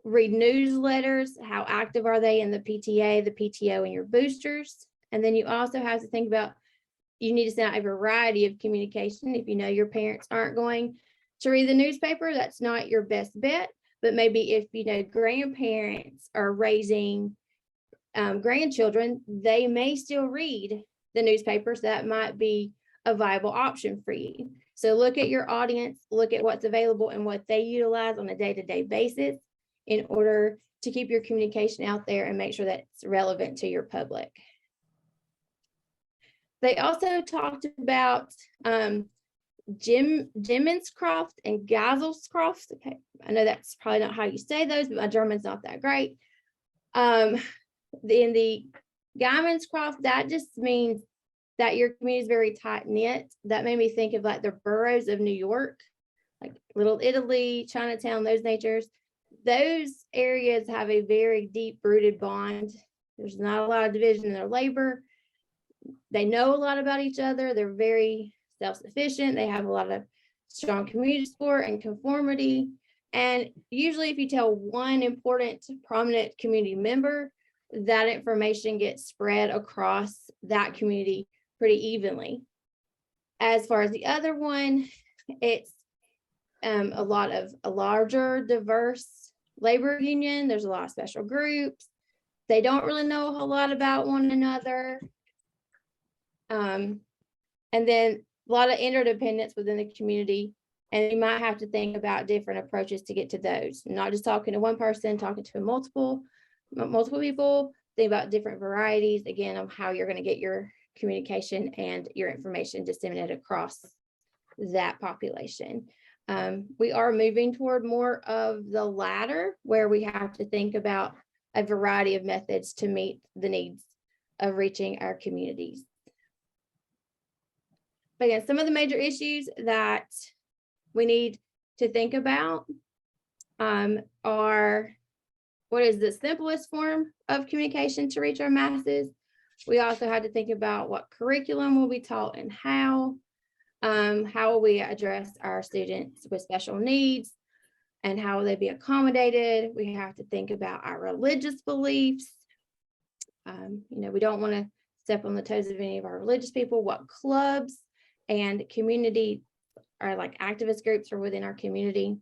read newsletters? How active are they in the PTA, the PTO, and your boosters? And then you also have to think about, you need to send out a variety of communication. If you know your parents aren't going to read the newspaper, that's not your best bet. But maybe if you know grandparents are raising grandchildren, they may still read the newspapers. That might be a viable option for you. So look at your audience, look at what's available and what they utilize on a day-to-day basis in order to keep your communication out there and make sure that it's relevant to your public. They also talked about Jimmenscroft and Geiselscroft. Okay, I know that's probably not how you say those, but my German's not that great. In the Geimenscroft, that just means that your community is very tight knit. That made me think of like the boroughs of New York, like Little Italy, Chinatown, those natures. Those areas have a very deep rooted bond. There's not a lot of division in their labor. They know a lot about each other. They're very self-sufficient. They have a lot of strong community support and conformity. And usually if you tell one important prominent community member, that information gets spread across that community pretty evenly. As far as the other one, it's a larger, diverse labor union. There's a lot of special groups. They don't really know a whole lot about one another. And then a lot of interdependence within the community. And you might have to think about different approaches to get to those. Not just talking to one person, talking to multiple people. Think about different varieties, again, of how you're going to get your communication and your information disseminated across that population. We are moving toward more of the latter, where we have to think about a variety of methods to meet the needs of reaching our communities. But again, some of the major issues that we need to think about are, what is the simplest form of communication to reach our masses? We also had to think about what curriculum will be taught and how will we address our students with special needs and how will they be accommodated? We have to think about our religious beliefs. We don't want to step on the toes of any of our religious people. What clubs and community or like activist groups are within our community.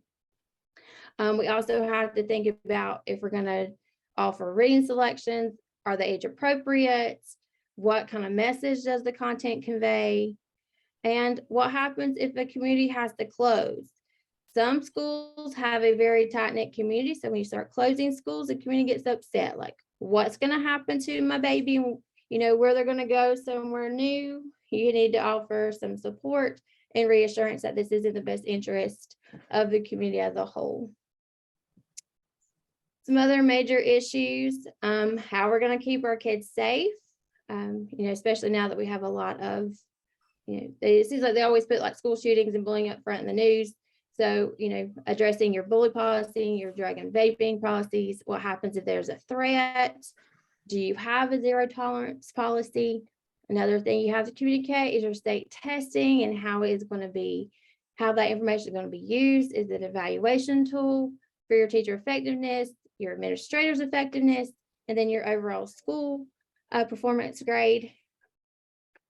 We also have to think about if we're going to offer reading selections, are they age appropriate? What kind of message does the content convey? And what happens if a community has to close? Some schools have a very tight-knit community. So when you start closing schools, the community gets upset. Like, what's going to happen to my baby? Where they're going to go somewhere new. You need to offer some support and reassurance that this is in the best interest of the community as a whole. Some other major issues, how we're going to keep our kids safe, especially now that we have a lot of, it seems like they always put like school shootings and bullying up front in the news. So, addressing your bully policy, your drug and vaping policies, what happens if there's a threat? Do you have a zero tolerance policy? Another thing you have to communicate is your state testing and how that information is going to be used. Is it an evaluation tool for your teacher effectiveness, your administrator's effectiveness, and then your overall school performance grade?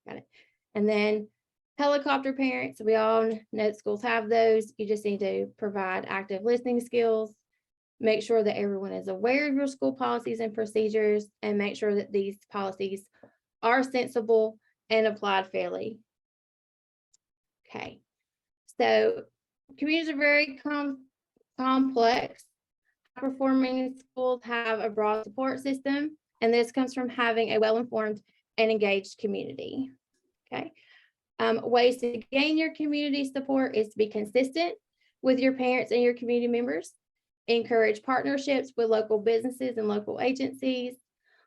Got it. And then Helicopter parents, we all know schools have those. You just need to provide active listening skills. Make sure that everyone is aware of your school policies and procedures, and make sure that these policies are sensible and applied fairly. Okay, so communities are very complex. High-performing schools have a broad support system, and this comes from having a well-informed and engaged community. Okay, ways to gain your community support is to be consistent with your parents and your community members. Encourage partnerships with local businesses and local agencies.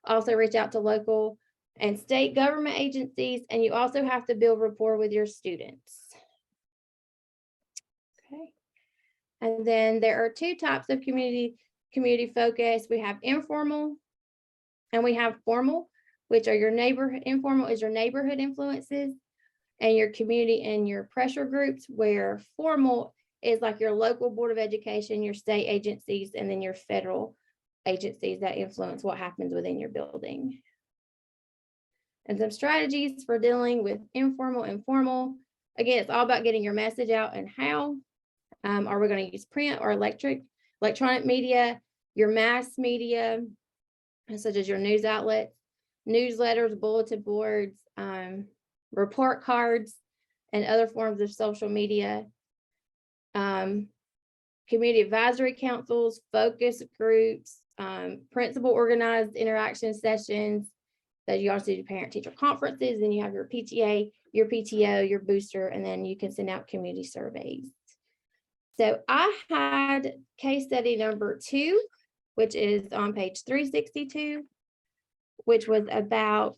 Also reach out to local and state government agencies, and you also have to build rapport with your students. Okay. And then there are two types of community focus. We have informal and we have formal, which are your neighborhood. Informal is your neighborhood influences, and your community and your pressure groups, where formal is like your local board of education, your state agencies, and then your federal agencies that influence what happens within your building. And some strategies for dealing with informal and formal. Again, it's all about getting your message out and how. Are we going to use print or electronic media, your mass media, such as your news outlets, newsletters, bulletin boards, report cards, and other forms of social media. Community advisory councils, focus groups, principal organized interaction sessions. That you also do parent teacher conferences, and you have your PTA, your PTO, your booster, and then you can send out community surveys. So I had case study number 2, which is on page 362, which was about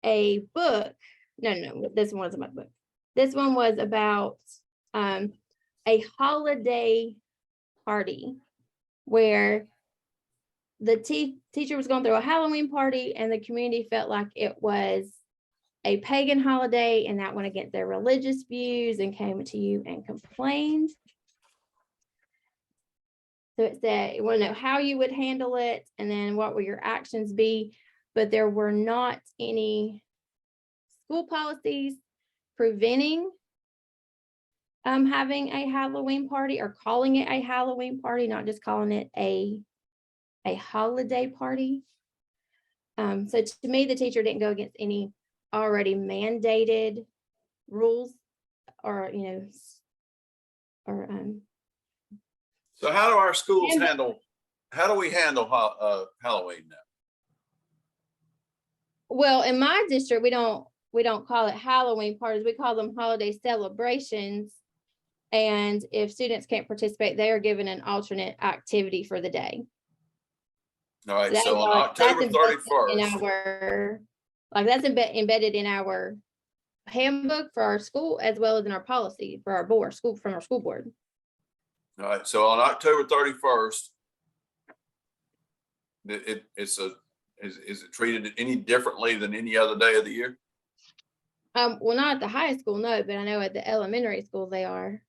a book. No, this one wasn't my book. This one was about a holiday party where the teacher was going through a Halloween party, and the community felt like it was a pagan holiday, and that went against their religious views, and came to you and complained. So it said, you want to know how you would handle it, and then what will your actions be, but there were not any school policies preventing having a Halloween party, or calling it a Halloween party, not just calling it a holiday party. So to me, the teacher didn't go against any already mandated rules, or So how do our schools how do we handle Halloween now? Well, in my district, we don't call it Halloween parties. We call them holiday celebrations. And if students can't participate, they are given an alternate activity for the day. All right, so on October 31st. That's embedded in our handbook for our school, as well as in our policy for our board, from our school board. All right, so on October 31st, is it treated any differently than any other day of the year? Well, not at the high school, no, but I know at the elementary schools they are.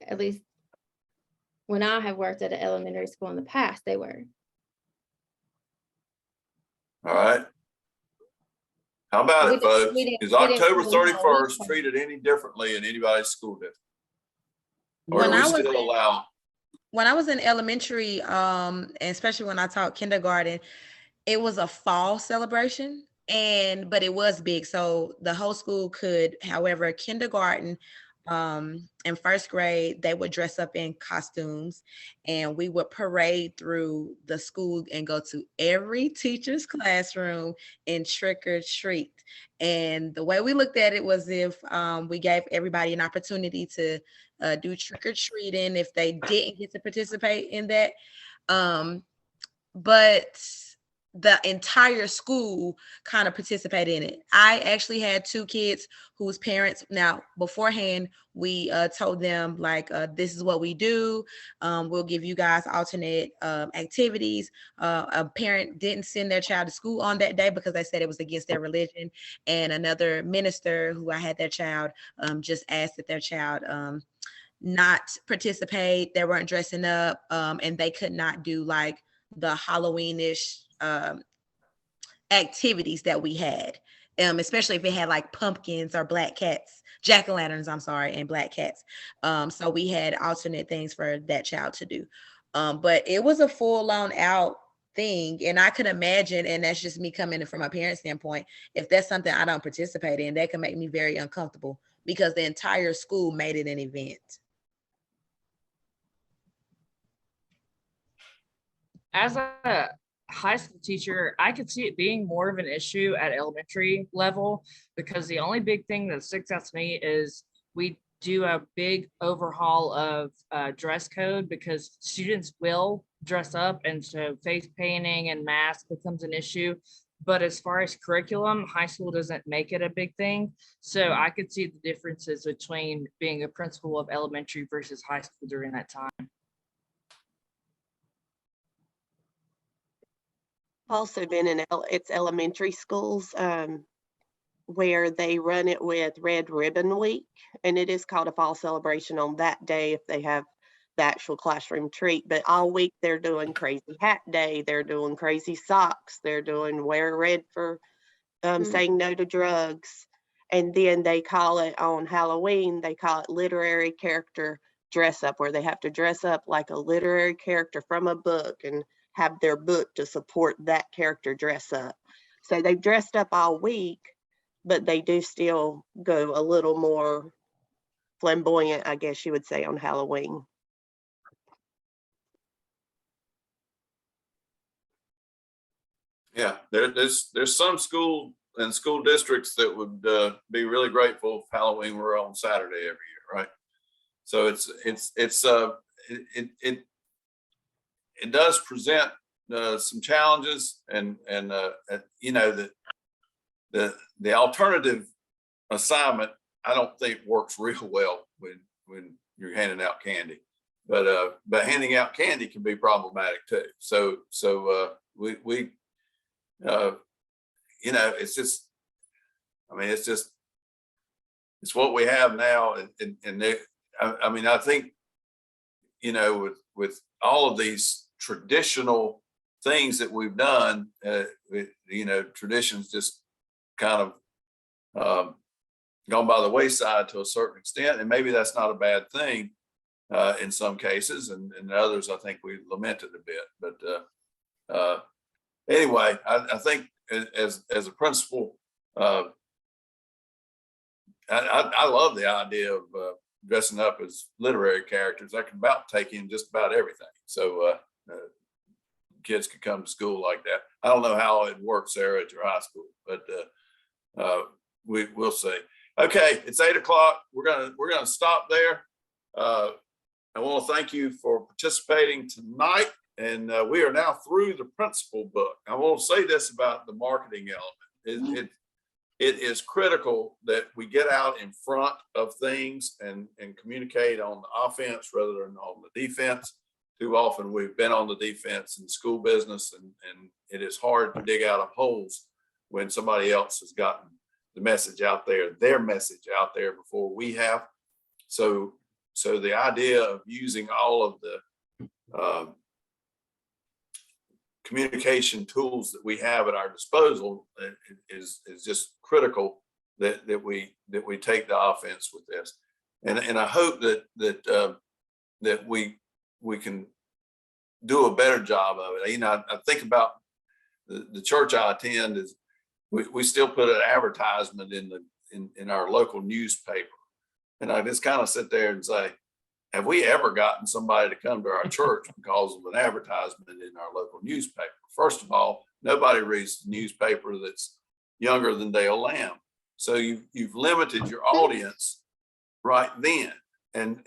At least when I have worked at an elementary school in the past, they were. All right. How about it, folks? Is October 31st treated any differently in anybody's school district? Or do we still allow? When I was in elementary, and especially when I taught kindergarten, it was a fall celebration, but it was big. So the whole school could, however, kindergarten and first grade, they would dress up in costumes, and we would parade through the school and go to every teacher's classroom and trick or treat. And the way we looked at it was if we gave everybody an opportunity to do trick or treating if they didn't get to participate in that. But the entire school kind of participated in it. I actually had 2 kids whose parents, now beforehand, we told them like, this is what we do. We'll give you guys alternate activities. A parent didn't send their child to school on that day because they said it was against their religion. And another minister who I had their child just asked that their child not participate. They weren't dressing up, and they could not do like the Halloweenish activities that we had. especially if it had like pumpkins or black cats, jack-o'-lanterns, I'm sorry, and black cats. So we had alternate things for that child to do. But it was a full-on out thing. And I could imagine, and that's just me coming in from a parent standpoint, if that's something I don't participate in, that can make me very uncomfortable because the entire school made it an event. As a high school teacher, I could see it being more of an issue at elementary level because the only big thing that sticks out to me is we do a big overhaul of dress code because students will dress up, and so face painting and mask becomes an issue. But as far as curriculum, high school doesn't make it a big thing. So I could see the differences between being a principal of elementary versus high school during that time. Also been in it's elementary schools where they run it with Red Ribbon Week, and it is called a fall celebration on that day if they have the actual classroom treat. But all week they're doing crazy hat day, they're doing crazy socks, they're doing wear red for saying no to drugs. And then they call it on Halloween, they call it literary character dress up, where they have to dress up like a literary character from a book and have their book to support that character dress up. So they've dressed up all week, but they do still go a little more flamboyant, I guess you would say, on Halloween. Yeah, there's some school and school districts that would be really grateful if Halloween were on Saturday every year, right? So it does present some challenges, and you know, the alternative assignment I don't think works real well when you're handing out candy, but handing out candy can be problematic too. So we you know, it's just, I mean, it's what we have now, and I mean, I think, you know, with all of these traditional things that we've done, you know, traditions just kind of gone by the wayside to a certain extent, and maybe that's not a bad thing in some cases, and others I think we lamented a bit. But anyway, I think as a principal, I love the idea of dressing up as literary characters. I can about take in just about everything. So kids could come to school like that. I don't know how it works there at your high school, but we'll see. Okay, it's 8 o'clock. We're gonna stop there. I want to thank you for participating tonight, and we are now through the principal book. I want to say this about the marketing element. It is critical that we get out in front of things and communicate on the offense rather than on the defense. Too often we've been on the defense in school business, and it is hard to dig out of holes when somebody else has gotten the message out there, their message out there before we have. So the idea of using all of the communication tools that we have at our disposal is just critical that we take the offense with this, and I hope that we can do a better job of it. You know, I think about the church I attend is we still put an advertisement in our local newspaper, and I just kind of sit there and say, have we ever gotten somebody to come to our church because of an advertisement in our local newspaper? First of all, nobody reads the newspaper that's younger than Dale Lamb. So you've limited your audience right then. And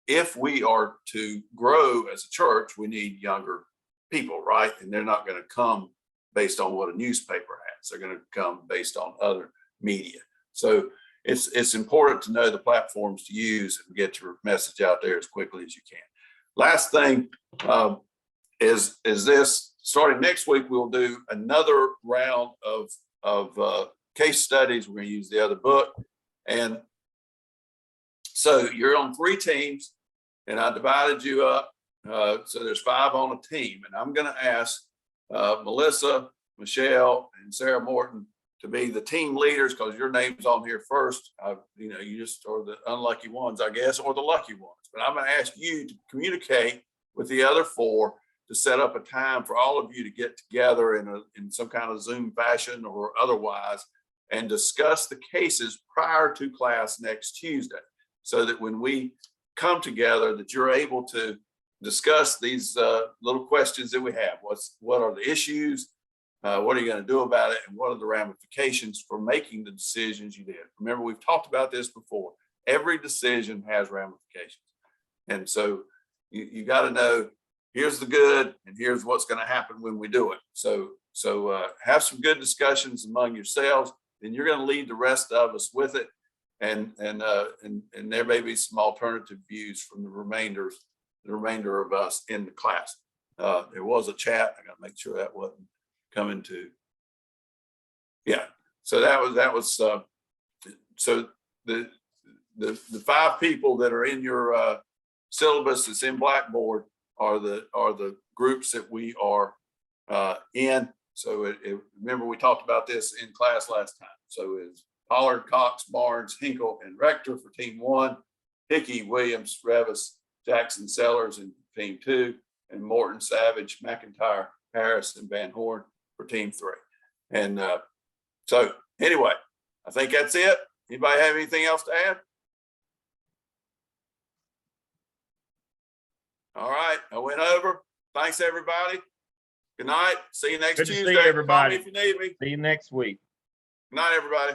if we are to grow as a church, we need younger people, right? And they're not going to come based on what a newspaper has. They're going to come based on other media. So it's important to know the platforms to use and get your message out there as quickly as you can. Last thing is this: starting next week, we'll do another round of case studies. We're going to use the other book, and so you're on 3 teams, and I divided you up. So there's 5 on a team, and I'm going to ask Melissa Michelle and Sarah Morton to be the team leaders, because your name's on here first. You know, you just are the unlucky ones, I guess, or the lucky ones. But I'm going to ask you to communicate with the other 4 to set up a time for all of you to get together in some kind of Zoom fashion or otherwise, and discuss the cases prior to class next Tuesday, so that when we come together, that you're able to discuss these little questions that we have. What are the issues? What are you going to do about it? And what are the ramifications for making the decisions you did? Remember, we've talked about this before. Every decision has ramifications. And so you got to know, here's the good and here's what's going to happen when we do it. So have some good discussions among yourselves, and you're going to lead the rest of us with it. And there may be some alternative views from the remainder of us in the class. There was a chat. I got to make sure that wasn't coming to. Yeah. So that was so the 5 people that are in your syllabus that's in Blackboard are the groups that we are in. So remember, we talked about this in class last time. So it's Pollard, Cox, Barnes, Hinkle, and Rector for team 1, Hickey, Williams, Revis, Jackson, Sellers in team 2, and Morton, Savage, McIntyre, Harris, and Van Horn for team 3. And so anyway, I think that's it. Anybody have anything else to add? All right, I went over. Thanks, everybody. Good night. See you next Good to see Tuesday. Call me everybody. if you need me. See you next week. Good night, everybody.